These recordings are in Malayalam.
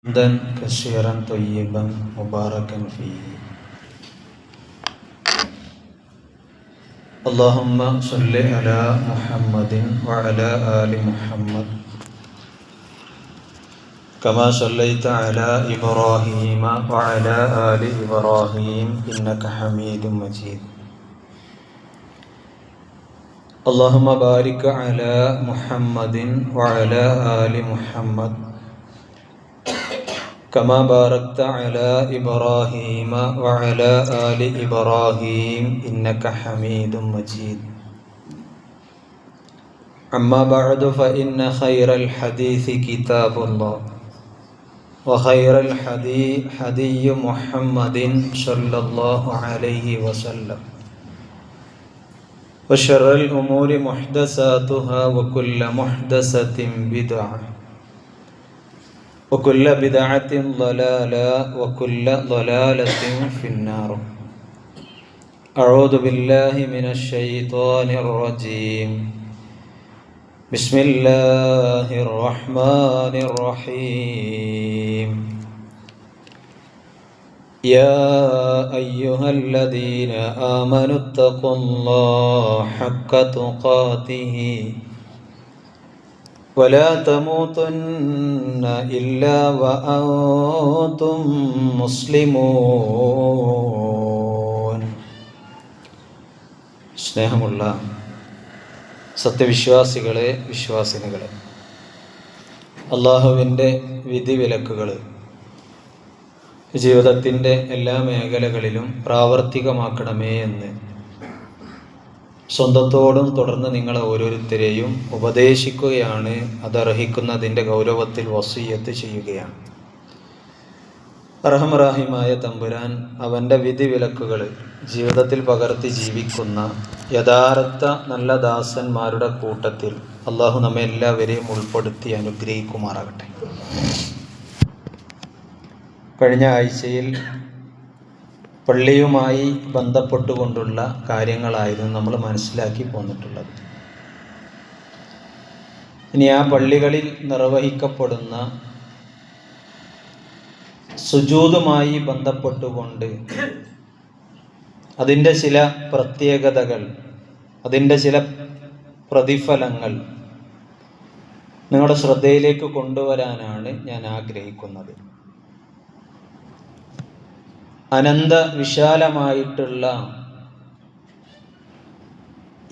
حمدا كثيرا طيبا مباركا فيه. اللهم صل على محمد وعلى آل محمد كما صليت على إبراهيم وعلى آل إبراهيم إنك حميد مجيد. اللهم بارك على محمد وعلى آل محمد كما باركت على إبراهيم وعلى آل إبراهيم إنك حميد مجيد. أما بعد فإن خير الحديث كتاب الله وخير الحدي حدي محمد صلى الله عليه وسلم وشر الأمور محدثاتها وكل محدثة بدعة وكل بدعة ضلالة وكل ضلالة في النار. أعوذ بالله من الشيطان الرجيم. بسم الله الرحمن الرحيم. يا أيها الذين آمنوا اتقوا الله حق تقاته ولا تموتن إلا وأنتم مسلمون. സ്നേഹമുള്ള സത്യവിശ്വാസികളെ, വിശ്വാസിനികളെ, അള്ളാഹുവിൻ്റെ വിധിവിലക്കുകൾ ജീവിതത്തിൻ്റെ എല്ലാ മേഖലകളിലും പ്രാവർത്തികമാക്കണമേ എന്ന് സ്വന്തത്തോടും തുടർന്ന് നിങ്ങളെ ഓരോരുത്തരെയും ഉപദേശിക്കുകയാണ്. അതർഹിക്കുന്നതിൻ്റെ ഗൗരവത്തിൽ വസിയ്യത്ത് ചെയ്യുകയാണ്. റഹ്മാനായ തമ്പുരാൻ അവൻ്റെ വിധിവിലക്കുകൾ ജീവിതത്തിൽ പകർത്തി ജീവിക്കുന്ന യഥാർത്ഥ നല്ല ദാസന്മാരുടെ കൂട്ടത്തിൽ അള്ളാഹു നമ്മെ എല്ലാവരെയും ഉൾപ്പെടുത്തി അനുഗ്രഹിക്കുമാറാകട്ടെ. കഴിഞ്ഞ ആഴ്ചയിൽ പള്ളിയുമായി ബന്ധപ്പെട്ടുകൊണ്ടുള്ള കാര്യങ്ങളായിരുന്നു നമ്മൾ മനസ്സിലാക്കി പോന്നിട്ടുള്ളത്. ഇനി ആ പള്ളികളിൽ നിർവഹിക്കപ്പെടുന്ന സുജൂദുമായി ബന്ധപ്പെട്ടുകൊണ്ട് അതിൻ്റെ ചില പ്രത്യേകതകൾ, അതിൻ്റെ ചില പ്രതിഫലങ്ങൾ നിങ്ങളുടെ ശ്രദ്ധയിലേക്ക് കൊണ്ടുവരാനാണ് ഞാൻ ആഗ്രഹിക്കുന്നത്. അനന്ത വിശാലമായിട്ടുള്ള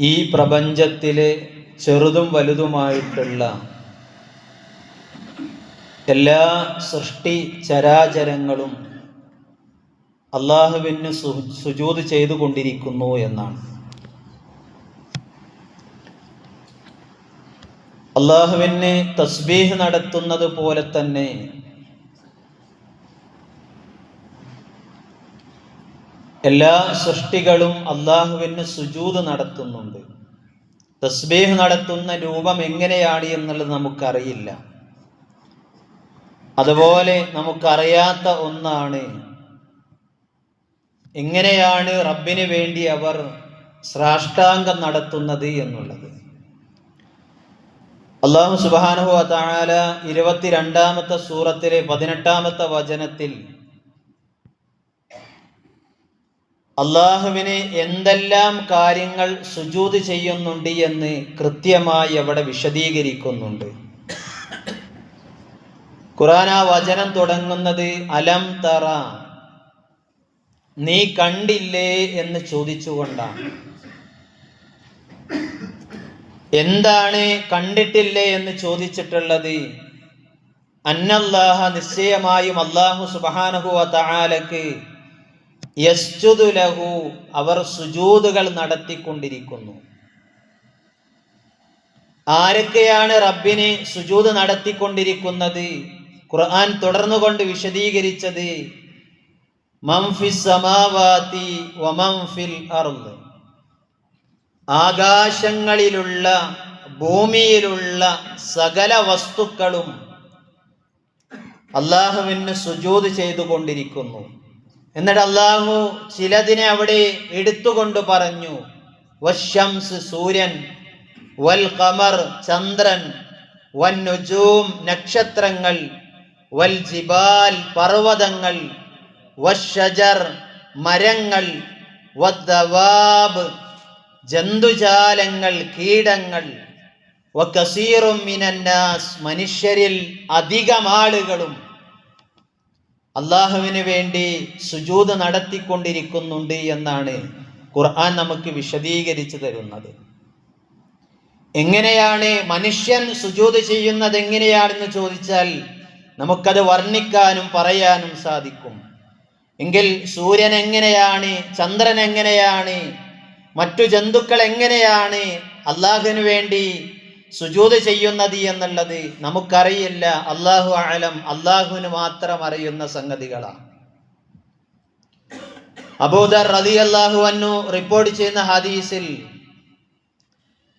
ഈ പ്രപഞ്ചത്തിലെ ചെറുതും വലുതുമായിട്ടുള്ള എല്ലാ സൃഷ്ടി ചരാചരങ്ങളും അള്ളാഹുവിന് സുജൂദ് ചെയ്തുകൊണ്ടിരിക്കുന്നു എന്നാണ്. അള്ളാഹുവിന് തസ്ബീഹ് നടത്തുന്നത് പോലെ തന്നെ എല്ലാ സൃഷ്ടികളും അള്ളാഹുവിന് സുജൂദ് നടത്തുന്നുണ്ട്. തസ്ബീഹ് നടത്തുന്ന രൂപം എങ്ങനെയാണ് എന്നുള്ളത് നമുക്കറിയില്ല. അതുപോലെ നമുക്കറിയാത്ത ഒന്നാണ് എങ്ങനെയാണ് റബ്ബിന് വേണ്ടി അവർ സാഷ്ടാംഗം നടത്തുന്നത് എന്നുള്ളത്. അല്ലാഹു സുബ്ഹാനഹു വ തആല 22-ാമത്തെ സൂറത്തിലെ 18-ാമത്തെ വചനത്തിൽ അള്ളാഹുവിന് എന്തെല്ലാം കാര്യങ്ങൾ സുജൂദ് ചെയ്യുന്നുണ്ട് എന്ന് കൃത്യമായി അവിടെ വിശദീകരിക്കുന്നുണ്ട്. ഖുർആൻ ആ വചനം തുടങ്ങുന്നത് അലം തറ, നീ കണ്ടില്ലേ എന്ന് ചോദിച്ചുകൊണ്ടാണ്. എന്താണ് കണ്ടിട്ടില്ലേ എന്ന് ചോദിച്ചിട്ടുള്ളത്? അന്നല്ലാഹ, നിശ്ചയമായും അല്ലാഹു സുബ്ഹാനഹു വ തആലക്ക് യസ്ജുദു ലഹു, അവർ സുജൂദുകൾ നടത്തിക്കൊണ്ടിരിക്കുന്നു. ആരൊക്കെയാണ് റബ്ബിന് സുജൂദ് നടത്തിക്കൊണ്ടിരിക്കുന്നത്? ഖുർആൻ തുടർന്നുകൊണ്ട് വിശദീകരിച്ചത് മൻ ഫിസ് സമാവാതി വമൻ ഫിൽ അർദ്, ആകാശങ്ങളിലുള്ള ഭൂമിയിലുള്ള സകല വസ്തുക്കളും അല്ലാഹുവിന് സുജൂദ് ചെയ്തുകൊണ്ടിരിക്കുന്നു. എന്നിട്ട് അല്ലാഹു ചിലതിനെ അവിടെ എടുത്തുകൊണ്ട് പറഞ്ഞു, വശംസ്, സൂര്യൻ, വൽ ഖമർ, ചന്ദ്രൻ, വൻ നുജൂം, നക്ഷത്രങ്ങൾ, വൽ ജിബാൽ പർവ്വതങ്ങൾ, വശജർ മരങ്ങൾ, വദ്ദവാബ് ജന്തുജാലങ്ങൾ കീടങ്ങൾ, വകസീറും മിനന്നാസ് മനുഷ്യരിൽ അധികം ആളുകളും അള്ളാഹുവിന് വേണ്ടി സുജൂദ് നടത്തിക്കൊണ്ടിരിക്കുന്നുണ്ട് എന്നാണ് ഖുർആൻ നമുക്ക് വിശദീകരിച്ചു തരുന്നത്. എങ്ങനെയാണ് മനുഷ്യൻ സുജൂദ് ചെയ്യുന്നത് എങ്ങനെയാണെന്ന് ചോദിച്ചാൽ നമുക്കത് വർണ്ണിക്കാനും പറയാനും സാധിക്കും. എങ്കിൽ സൂര്യൻ എങ്ങനെയാണ്, ചന്ദ്രൻ എങ്ങനെയാണ്, മറ്റു ജന്തുക്കൾ എങ്ങനെയാണ് അള്ളാഹുവിന് വേണ്ടി സുജൂദ് ചെയ്യുന്നത് എന്നുള്ളത് നമുക്കറിയില്ല. അല്ലാഹു അഅലം, അള്ളാഹുവിന് മാത്രം അറിയുന്ന സംഗതികളാണ്. അബൂദർ റളിയല്ലാഹു അൻഹു റിപ്പോർട്ട് ചെയ്യുന്ന ഹദീസിൽ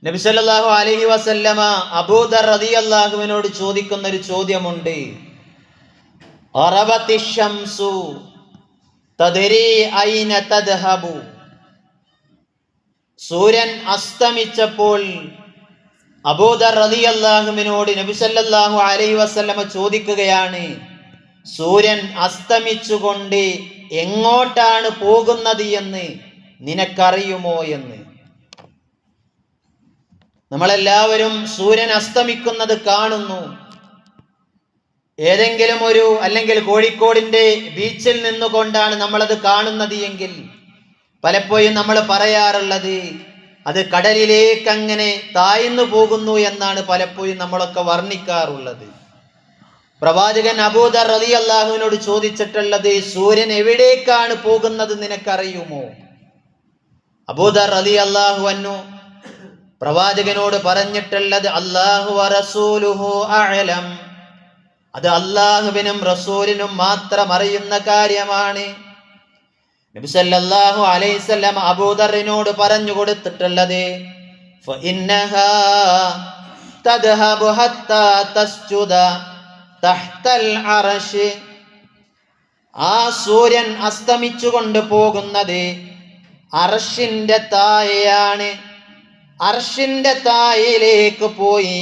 നബി സല്ലല്ലാഹു അലൈഹി വസല്ലമ അബൂദർ റളിയല്ലാഹുവിനോട് ചോദിക്കുന്ന ഒരു ചോദ്യമുണ്ട്. അറബത്തിശംസു തദ്രി ഐന തദ്ഹബു. സൂര്യൻ അസ്തമിച്ചപ്പോൾ അബൂദർ റളിയല്ലാഹുവിനോട് നബി സല്ലല്ലാഹു അലൈഹി വസല്ലമ ചോദിക്കുകയാണ്, സൂര്യൻ അസ്തമിച്ചുകൊണ്ട് എങ്ങോട്ടാണ് പോകുന്നത് എന്ന് നിനക്കറിയുമോ എന്ന്. നമ്മളെല്ലാവരും സൂര്യൻ അസ്തമിക്കുന്നത് കാണുന്നു. ഏതെങ്കിലും അല്ലെങ്കിൽ കോഴിക്കോടിന്റെ ബീച്ചിൽ നിന്നുകൊണ്ടാണ് നമ്മളത് കാണുന്നത് എങ്കിൽ പലപ്പോഴും നമ്മൾ പറയാറുള്ളത് അത് കടലിലേക്ക് അങ്ങനെ താഴ്ന്നു പോകുന്നു എന്നാണ് പലപ്പോഴും നമ്മളൊക്കെ വർണ്ണിക്കാറുള്ളത്. പ്രവാചകൻ അബൂദർ റളിയല്ലാഹുവിനോട് ചോദിച്ചിട്ടുള്ളത്, സൂര്യൻ എവിടേക്കാണ് പോകുന്നത് നിനക്കറിയുമോ? അബൂദർ റളിയല്ലാഹു അൻഹു പ്രവാചകനോട് പറഞ്ഞിട്ടുള്ളത്, അല്ലാഹു വറസൂലുഹു അഅലം, അത് അല്ലാഹുവിനും റസൂലിനും മാത്രം അറിയുന്ന കാര്യമാണ്. നബി സല്ലല്ലാഹു അലൈഹി വസല്ലം അബൂദറിനോട് പറഞ്ഞു കൊടുത്തിട്ടുള്ളത്, ഫഇന്നഹാ തദ്ഹബു ഹത്താ തസ്ജുദ തഹ്തൽ അർശ്. ആ സൂര്യൻ അസ്തമിച്ചുകൊണ്ട് പോകുന്നത് അർശിന്റെ താഴെയാണ്. അർശിന്റെ താഴയിലേക്ക് പോയി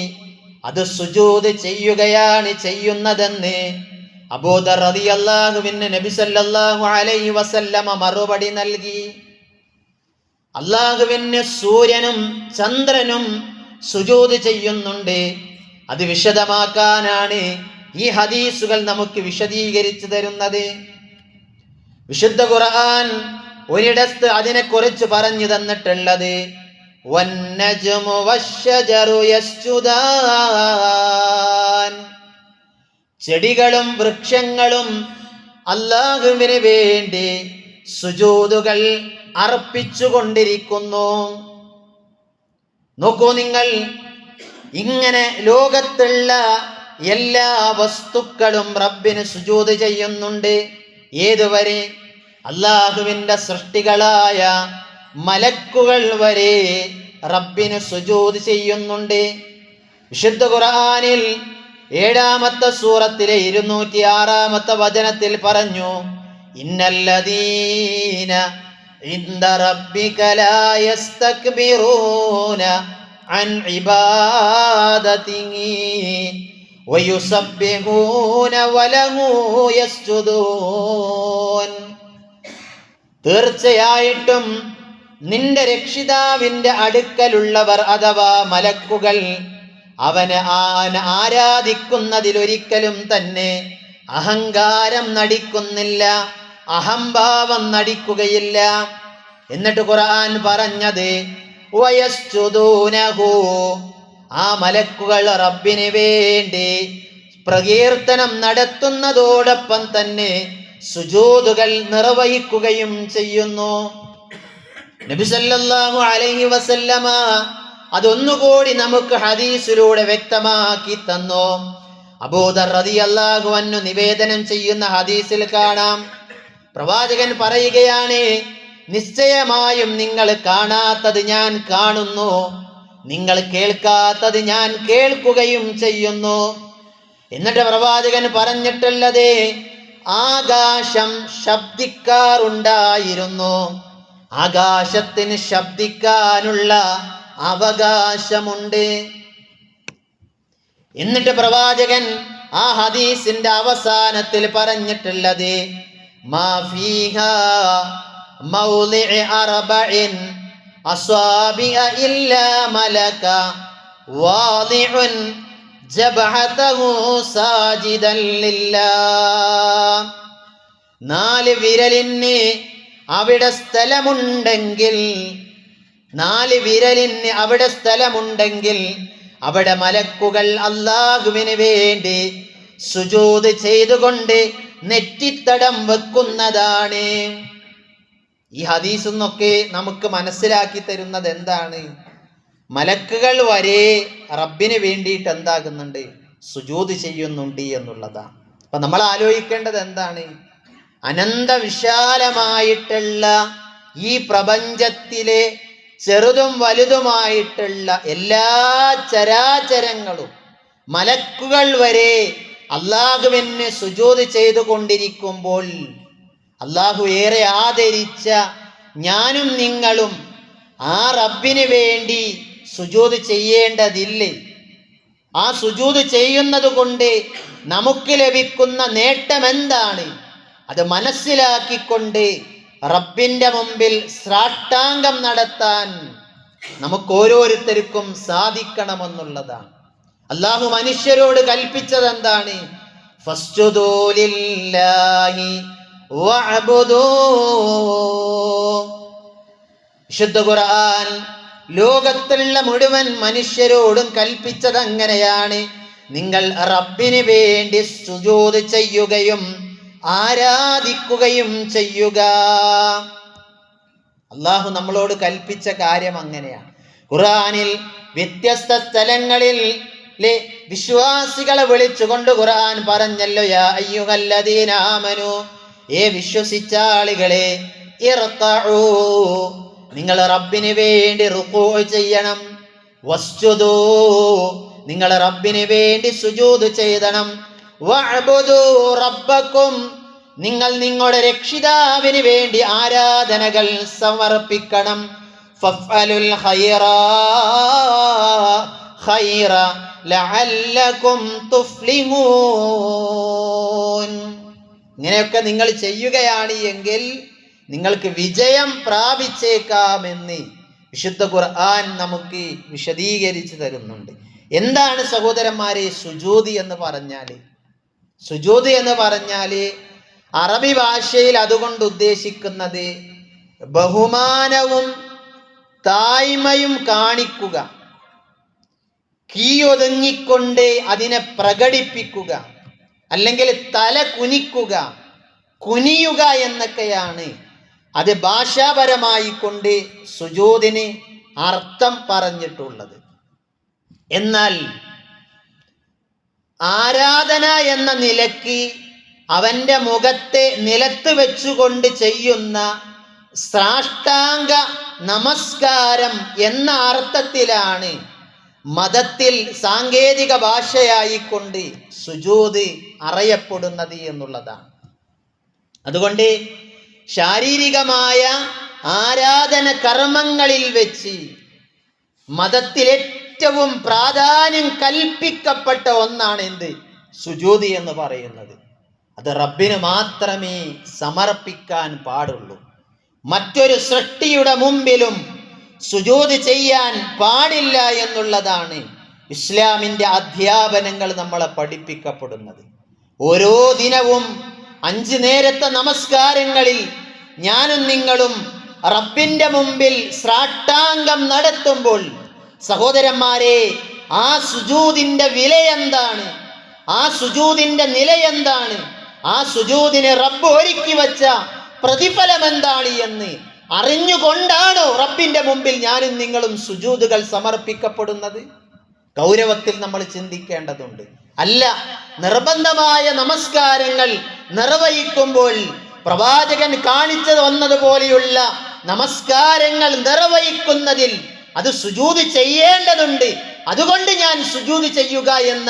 അത് സുജൂദ് ചെയ്യുകയാണ് ചെയ്യുന്നതെന്ന് അബൂദർ റളിയല്ലാഹുവിന് നബി സല്ലല്ലാഹു അലൈഹി വസല്ലമ മറുപടി നൽകി. അല്ലാഹുവിന് സൂര്യനും ചന്ദ്രനും സുജൂദ് ചെയ്യുന്നുണ്ട്. അത് വിശദമാക്കാനാണ് ഈ ഹദീസുകൾ നമുക്ക് വിശദീകരിച്ചു തരുന്നത്. വിശുദ്ധ ഖുർആൻ ഒരിടത്ത് അതിനെക്കുറിച്ച് പറഞ്ഞു തന്നിട്ടുള്ളത്, വന്നജ്മു വശജറു യസ്ജുദാൻ. ചെടികളും വൃക്ഷങ്ങളും അല്ലാഹുവിന് വേണ്ടി സുജൂദുകൾ അർപ്പിച്ചുകൊണ്ടിരിക്കുന്നു. നോക്കൂ നിങ്ങൾ, ഇങ്ങനെ ലോകത്തുള്ള എല്ലാ വസ്തുക്കളും റബ്ബിന് സുജൂദ് ചെയ്യുന്നുണ്ട്. ഏതുവരെ? അല്ലാഹുവിൻ്റെ സൃഷ്ടികളായ മലക്കുകൾ വരെ റബ്ബിന് സുജൂദ് ചെയ്യുന്നുണ്ട്. വിശുദ്ധ ഖുർആനിൽ 7-ാമത്തെ സൂറത്തിലെ 206-ാമത്തെ വചനത്തിൽ പറഞ്ഞു, ഇന്നല്ലദീന ഇൻദ റബ്ബിക ലാ യസ്തക്ബിറൂന അൻ ഇബാദതിഹി വയുസബ്ബിഹൂന വലഹു യസ്ജുദൂൻ. തീർച്ചയായിട്ടും നിന്റെ രക്ഷിതാവിന്റെ അടുക്കലുള്ളവർ അഥവാ മലക്കുകൾ അവനെ ആരാധിക്കുന്നതിലൊരിക്കലും തന്നെ അഹങ്കാരം നടിക്കുന്നില്ല, അഹംഭാവം നടിക്കുകയില്ല. എന്നിട്ട് ഖുർആൻ പറഞ്ഞത്, വയസ്ജുദൂനഹു, ആ മലക്കുകൾ റബ്ബിന് വേണ്ടി പ്രകീർത്തനം നടത്തുന്നതോടൊപ്പം തന്നെ സുജൂദുകൾ നിർവഹിക്കുകയും ചെയ്യുന്നു. നബി സല്ലല്ലാഹു അലൈഹി വസല്ലമ അതൊന്നുകൂടി നമുക്ക് ഹദീസിലൂടെ വ്യക്തമാക്കി തന്നു. അബൂദർ റളിയല്ലാഹു അൻഹു നിവേദനം ചെയ്യുന്ന ഹദീസിൽ കാണാം, പ്രവാചകൻ പറയുകയാണ്, നിശ്ചയമായും നിങ്ങൾ കാണാത്തത് ഞാൻ കാണുന്നു, നിങ്ങൾ കേൾക്കാത്തത് ഞാൻ കേൾക്കുകയും ചെയ്യുന്നു. എന്നിട്ട് പ്രവാചകൻ പറഞ്ഞിട്ടുള്ളത്, ആകാശം ശബ്ദിക്കാറുണ്ടായിരുന്നു, ആകാശത്തിന് ശബ്ദിക്കാനുള്ള അവകാശമുണ്ട്. എന്നിട്ട് പ്രവാചകൻ ആ ഹദീസിന്റെ അവസാനത്തിൽ പറഞ്ഞിട്ടുള്ളത് മാ ഫീഹാ മൗളിഇ അർബഇൻ അസ്വാബിഅ ഇല്ലാ മലക വാദിഉൻ ജബഹതഹു സാജിദൻ ലില്ലാഹ്. 4 വിരലിന് അവിടെ സ്ഥലമുണ്ടെങ്കിൽ, 4 വിരലിന് അവിടെ സ്ഥലമുണ്ടെങ്കിൽ അവിടെ മലക്കുകൾ അല്ലാഹുവിന് വേണ്ടി സുജൂദ് ചെയ്തുകൊണ്ട് നെറ്റിത്തടം വെക്കുന്നതാണ്. ഈ ഹദീസിൽ നിന്നൊക്കെ നമുക്ക് മനസ്സിലാക്കി തരുന്നത് എന്താണ്? മലക്കുകൾ വരെ റബ്ബിന് വേണ്ടിയിട്ട് എന്താകുന്നുണ്ട്? സുജൂദ് ചെയ്യുന്നുണ്ട് എന്നുള്ളതാണ്. അപ്പൊ നമ്മൾ ആലോചിക്കേണ്ടത് എന്താണ്? അനന്ത വിശാലമായിട്ടുള്ള ഈ പ്രപഞ്ചത്തിലെ ചെറുതും വലുതുമായിട്ടുള്ള എല്ലാ ചരാചരങ്ങളും മലക്കുകൾ വരെ അല്ലാഹുവിന് സുജൂദ് ചെയ്തുകൊണ്ടിരിക്കുമ്പോൾ അല്ലാഹു ഏറെ ആദരിച്ച ഞാനും നിങ്ങളും ആ റബ്ബിന് വേണ്ടി സുജൂദ് ചെയ്യേണ്ടതില്ലേ? ആ സുജൂദ് ചെയ്യുന്നത് കൊണ്ട് നമുക്ക് ലഭിക്കുന്ന നേട്ടം എന്താണ്? അത് മനസ്സിലാക്കിക്കൊണ്ട് റബ്ബിന്റെ മുമ്പിൽ സാഷ്ടാംഗം നടത്താൻ നമുക്ക് ഓരോരുത്തർക്കും സാധിക്കണമെന്നുള്ളതാണ്. അല്ലാഹു മനുഷ്യരോട് കൽപ്പിച്ചത് എന്താണ്? ഫസ്ജുദൂ ലില്ലാഹി വഅബ്ദൂ. വിശുദ്ധ ഖുർആൻ ലോകത്തുള്ള മുഴുവൻ മനുഷ്യരോടും കൽപ്പിച്ചത് അങ്ങനെയാണ്. നിങ്ങൾ റബ്ബിന് വേണ്ടി സുജൂദ് ചെയ്യുകയും ആരാധിക്കുകയും ചെയ്യുക. അല്ലാഹു നമ്മളോട് കൽപ്പിച്ച കാര്യം അങ്ങനെയാണ്. ഖുർആനിൽ വ്യത്യസ്ത സ്ഥലങ്ങളിൽ വിശ്വാസികളെ വിളിച്ചുകൊണ്ട് ഖുർആൻ പറഞ്ഞല്ലോ, യാ അയ്യുഹല്ലദീന ആമനു, വിശ്വസിച്ച ആളുകളെ, ഇർകഉ, നിങ്ങൾ റബ്ബിന് വേണ്ടി റുകൂ ചെയ്യണം. വസ്ജുദൂ, നിങ്ങൾ റബ്ബിന് വേണ്ടി സുജൂദ് ചെയ്യണം. വഅബ്ദു റബ്ബക്കും, നിങ്ങൾ നിങ്ങളുടെ രക്ഷിതാവിന് വേണ്ടി ആരാധനകൾ സമർപ്പിക്കണം. ഫഫ്അലുൽ ഖൈറ ലഅല്ലകും തുഫ്ലിഹൂൻ. ഇങ്ങനെയൊക്കെ നിങ്ങൾ ചെയ്യുകയാണ് എങ്കിൽ നിങ്ങൾക്ക് വിജയം പ്രാപിച്ചേക്കാമെന്ന് വിശുദ്ധ ഖുർആൻ നമുക്ക് വിശദീകരിച്ചു തരുന്നുണ്ട്. എന്താണ് സഹോദരന്മാരെ സുജൂദ് എന്ന് പറഞ്ഞാൽ? സുജൂദ് എന്ന് പറഞ്ഞാൽ അറബി ഭാഷയിൽ അതുകൊണ്ട് ഉദ്ദേശിക്കുന്നത് ബഹുമാനവും തായ്മയും കാണിക്കുക, കീയൊതുങ്ങിക്കൊണ്ട് അതിനെ പ്രകടിപ്പിക്കുക, അല്ലെങ്കിൽ തല കുനിക്കുക, കുനിയുക എന്നൊക്കെയാണ് അത് ഭാഷാപരമായി കൊണ്ട് സുജൂദിന് അർത്ഥം പറഞ്ഞിട്ടുള്ളത്. എന്നാൽ ആരാധന എന്ന നിലയ്ക്ക് അവൻ്റെ മുഖത്തെ നിലത്ത് വെച്ചുകൊണ്ട് ചെയ്യുന്ന സാഷ്ടാംഗ നമസ്കാരം എന്ന അർത്ഥത്തിലാണ് മതത്തിൽ സാങ്കേതിക ഭാഷയായിക്കൊണ്ട് സുജൂദ് അറിയപ്പെടുന്നത് എന്നുള്ളതാണ്. അതുകൊണ്ട് ശാരീരികമായ ആരാധന കർമ്മങ്ങളിൽ വെച്ച് മതത്തിൽ ഏറ്റവും പ്രാധാന്യം കൽപ്പിക്കപ്പെട്ട ഒന്നാണ് എന്ത്? സുജൂദ് എന്ന് പറയുന്നത്. അത് റബ്ബിന് മാത്രമേ സമർപ്പിക്കാൻ പാടുള്ളൂ. മറ്റൊരു സൃഷ്ടിയുടെ മുമ്പിലും സുജൂദ് ചെയ്യാൻ പാടില്ല എന്നുള്ളതാണ് ഇസ്ലാമിൻ്റെ അധ്യാപനങ്ങൾ നമ്മളെ പഠിപ്പിക്കപ്പെടുന്നത്. ഓരോ ദിനവും 5 നേരത്തെ നമസ്കാരങ്ങളിൽ ഞാനും നിങ്ങളും റബ്ബിൻ്റെ മുമ്പിൽ സാഷ്ടാംഗം നടത്തുമ്പോൾ സഹോദരന്മാരെ, ആ സുജൂദിന്റെ വില എന്താണ്? ആ സുജൂദിന്റെ നില എന്താണ്? ആ സുജൂദിന് റബ്ബ് ഒരുക്കി വച്ച പ്രതിഫലം എന്താണ് എന്ന് അറിഞ്ഞുകൊണ്ടാണോ റബ്ബിന്റെ മുമ്പിൽ ഞാനും നിങ്ങളും സുജൂദുകൾ സമർപ്പിക്കപ്പെടുന്നത്? ഗൗരവത്തിൽ നമ്മൾ ചിന്തിക്കേണ്ടതുണ്ട്. അല്ല, നിർബന്ധമായ നമസ്കാരങ്ങൾ നിർവഹിക്കുമ്പോൾ പ്രവാചകൻ കാണിച്ചു വന്നതുപോലെയുള്ള നമസ്കാരങ്ങൾ നിർവഹിക്കുന്നതിൽ അത് സുജൂദ് ചെയ്യേണ്ടതുണ്ട്, അതുകൊണ്ട് ഞാൻ സുജൂദ് ചെയ്യുക എന്ന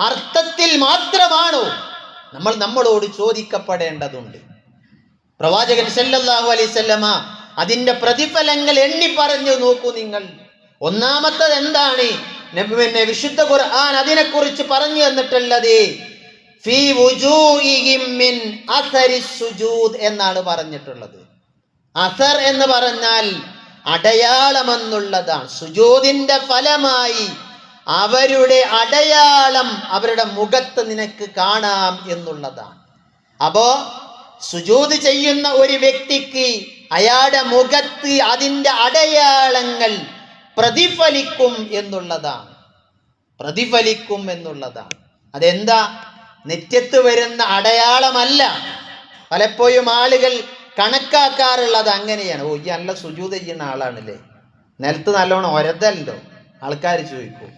അർത്ഥത്തിൽ മാത്രമാണോ നമ്മളോട് ചോദിക്കപ്പെടേണ്ടതുണ്ട്. പ്രവാചകൻ സല്ലല്ലാഹു അലൈഹി വസല്ലമ അതിൻ്റെ പ്രതിഫലങ്ങൾ എണ്ണി പറഞ്ഞു നോക്കൂ നിങ്ങൾ. ഒന്നാമത്തത് എന്താണ്? വിശുദ്ധ ഖുർആൻ അതിനെക്കുറിച്ച് പറഞ്ഞു തന്നിട്ടുള്ളത് ഫീ വുജൂഹിഹിം മിൻ അസരി സുജൂദ് എന്നാണ് പറഞ്ഞിട്ടുള്ളത്. അസർ എന്ന് പറഞ്ഞാൽ അടയാളമെന്നുള്ളതാണ്. സുജൂദിന്റെ ഫലമായി അവരുടെ അടയാളം അവരുടെ മുഖത്ത് നിനക്ക് കാണാം എന്നുള്ളതാണ്. അപ്പോ സുജൂദ് ചെയ്യുന്ന ഒരു വ്യക്തിക്ക് അയാളുടെ മുഖത്ത് അതിൻ്റെ അടയാളങ്ങൾ പ്രതിഫലിക്കും എന്നുള്ളതാണ്. അതെന്താ? നിത്യത്ത് വരുന്ന അടയാളമല്ല. പലപ്പോഴും ആളുകൾ കണക്കാക്കാറുള്ളത് അങ്ങനെയാണ്. ഈ നല്ല സുജൂദ് ചെയ്യുന്ന ആളാണല്ലേ, നിലത്ത് നല്ലോണം ഒരതല്ലോ ആൾക്കാർ ചോദിക്കും.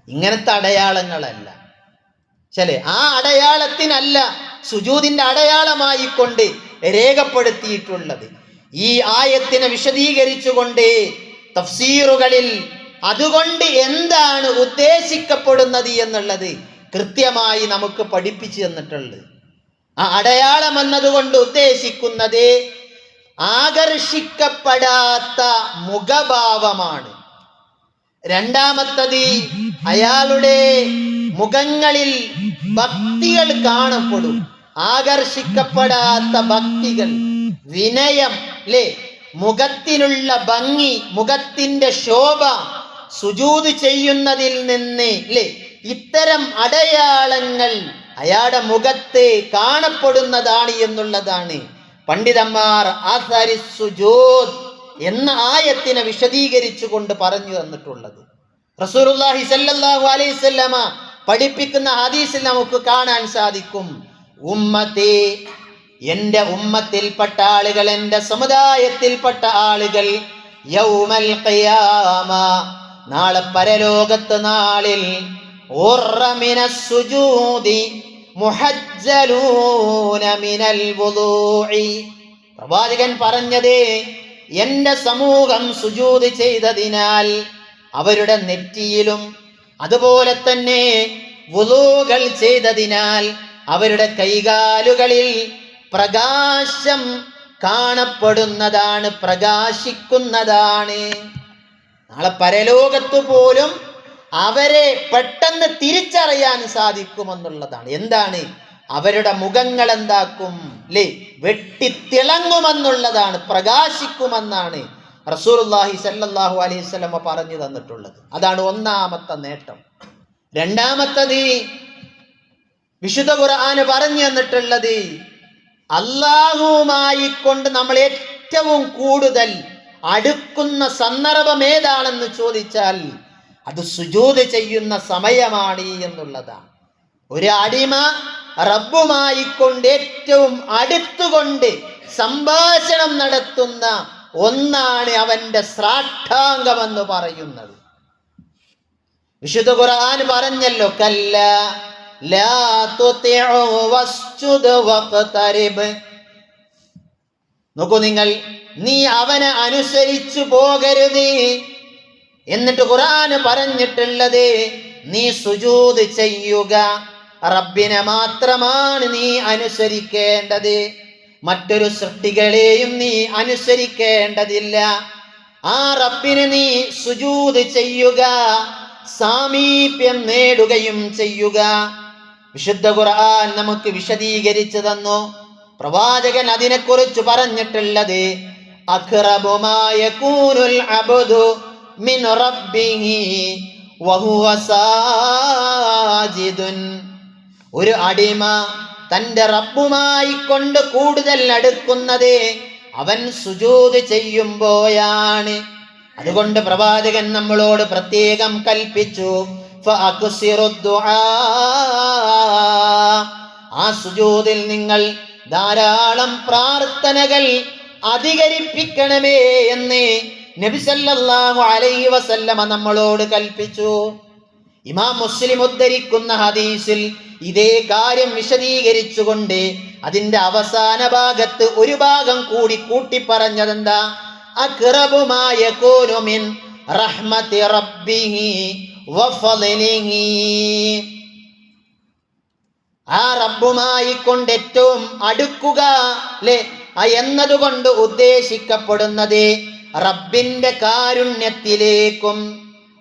ഇങ്ങനത്തെ അടയാളങ്ങളല്ല. ആ അടയാളത്തിനല്ല സുജൂദിന്റെ അടയാളമായിക്കൊണ്ട് രേഖപ്പെടുത്തിയിട്ടുള്ളത്. ഈ ആയത്തിനെ വിശദീകരിച്ചുകൊണ്ട് തഫ്സീറുകളിൽ അതുകൊണ്ട് എന്താണ് ഉദ്ദേശിക്കപ്പെടുന്നത് എന്നുള്ളത് കൃത്യമായി നമുക്ക് പഠിപ്പിച്ചു തന്നിട്ടുള്ളത്. ആ അടയാളം എന്നതുകൊണ്ട് ഉദ്ദേശിക്കുന്നത് ആകർഷിക്കപ്പെടാത്ത മുഖഭാവമാണ്. രണ്ടാമത്തത്, അയാളുടെ മുഖങ്ങളിൽ ഭക്തികൾ കാണപ്പെടും. ആകർഷിക്കപ്പെടാത്ത ഭക്തികൾ, വിനയം, മുഖത്തിനുള്ള ഭംഗി, മുഖത്തിന്റെ ശോഭ സുജൂദ് ചെയ്യുന്നതിൽ നിന്ന് ഇത്തരം അടയാളങ്ങൾ അയാളുടെ മുഖത്ത് കാണപ്പെടുന്നതാണ് എന്നുള്ളതാണ് പണ്ഡിതന്മാർ അസരി സുജൂദ് എന്ന ആയത്തിനെ വിശദീകരിച്ചു കൊണ്ട് പറഞ്ഞു തന്നിട്ടുള്ളത്. റസൂലുള്ളാഹി സ്വല്ലല്ലാഹു അലൈഹി വസല്ലമ പഠിപ്പിക്കുന്ന ഹദീസിൽ നമുക്ക് കാണാൻ സാധിക്കും, ഉമ്മത്തി, എൻ്റെ ഉമ്മത്തിൽപ്പെട്ട ആളുകൾ, എൻ്റെ സമുദായത്തിൽപ്പെട്ട ആളുകൾ, യൗമൽ ഖിയാമ, നാളെ പരലോകത്ത് നാളിൽ, ഉർമിനസ് സുജൂദി മുഹജ്ജലൂന മിനൽ വുദൂഇ, പ്രവാചകൻ പറഞ്ഞത്, എൻ്റെ സമൂഹം സുജൂദ് ചെയ്തതിനാൽ അവരുടെ നെറ്റിയിലും അതുപോലെ തന്നെ വുളൂകൾ ചെയ്തതിനാൽ അവരുടെ കൈകാലുകളിൽ പ്രകാശം കാണപ്പെടുന്നതാണ്, പ്രകാശിക്കുന്നതാണ്. നാളെ പരലോകത്ത് പോലും അവരെ പെട്ടെന്ന് തിരിച്ചറിയാൻ സാധിക്കുമെന്നുള്ളതാണ്. എന്താണ്? അവരുടെ മുഖങ്ങൾ എന്താക്കും? വെട്ടിത്തിളങ്ങുമെന്നുള്ളതാണ്, പ്രകാശിക്കുമെന്നാണ് റസൂലുള്ളാഹി സ്വല്ലല്ലാഹു അലൈഹി വസല്ലം പറഞ്ഞു തന്നിട്ടുള്ളത്. അതാണ് ഒന്നാമത്തെ നേട്ടം. രണ്ടാമത്തത്, വിശുദ്ധ ഖുർആൻ പറഞ്ഞു തന്നിട്ടുള്ളത്, അല്ലാഹുവുമായി കൊണ്ട് നമ്മൾ ഏറ്റവും കൂടുതൽ അടുക്കുന്ന സന്ദർഭം ഏതാണെന്ന് ചോദിച്ചാൽ അത് സുജൂദ് ചെയ്യുന്ന സമയമാണ് എന്നുള്ളതാണ്. ഒരു അടിമ റബ്ബുമായി കൊണ്ട് ഏറ്റവും അടുത്തുകൊണ്ട് സംഭാഷണം നടത്തുന്ന ഒന്നാണ് അവന്റെ ശ്രാഷ്ടാംഗമെന്ന് പറയുന്നത്. വിശുദ്ധ ഖുർആൻ പറഞ്ഞല്ലോ, കല്ല ലാ തുതിഉ വസ്ജുദ് വഖ്തരിബ്. നോക്കൂ നിങ്ങൾ, നീ അവനെ അനുസരിച്ചു പോകരുത്. എന്നിട്ട് ഖുർആൻ പറഞ്ഞിട്ടുള്ളത്, നീ സുജൂദ് ചെയ്യുക, റബ്ബിനെ മാത്രമാണ് നീ അനുസരിക്കേണ്ടത്, മറ്റൊരു സൃഷ്ടികളെയും നീ അനുസരിക്കേണ്ടതില്ല. ആ റബ്ബിന് നീ സുജൂദ് ചെയ്യുക, സാമീപ്യം നേടുകയും ചെയ്യുക. വിശുദ്ധ ഖുർആൻ നമുക്ക് വിശദീകരിച്ചു തന്നു. പ്രവാചകൻ അതിനെക്കുറിച്ച് പറഞ്ഞിട്ടുള്ളത്, അഖ്റബു മാ യകൂനുൽ അബ്ദു മിൻ റബ്ബിഹി വഹുവ സാജിദുൻ. ഒരു അടിമ തന്റെ റബ്ബുമായി കൊണ്ട് കൂടുതൽ അടുക്കുന്നത് അവൻ സുജൂദ് ചെയ്യുമ്പോഴാണ്. അതുകൊണ്ട് പ്രവാചകൻ നമ്മളോട് പ്രത്യേകം കൽപ്പിച്ചു, ഫഅക്സിറു ദുആ, ആ സുജൂദിൽ നിങ്ങൾ ധാരാളം പ്രാർത്ഥനകൾ അധികരിപ്പിക്കണമേ എന്ന് നബി സല്ലല്ലാഹു അലൈഹി വസല്ലമ നമ്മളോട് കൽപ്പിച്ചു. ഇമാം മുസ്ലിം ഉദ്ധരിക്കുന്ന ഹദീസിൽ ഇതേ കാര്യം വിശദീകരിച്ചുകൊണ്ട് അതിന്റെ അവസാന ഭാഗത്ത് ഒരു ഭാഗം കൂടി കൂട്ടി പറഞ്ഞതെന്താ? അഖ്റബു മാ യകൂനു മിൻ റഹ്മത്തി റബ്ബിഹി വഫളിഹി. ആ റബ്ബുമായി കൊണ്ട് ഏറ്റവും അടുക്കുക എന്നതുകൊണ്ട് ഉദ്ദേശിക്കപ്പെടുന്നത് റബ്ബിന്റെ കാരുണ്യത്തിലേക്കും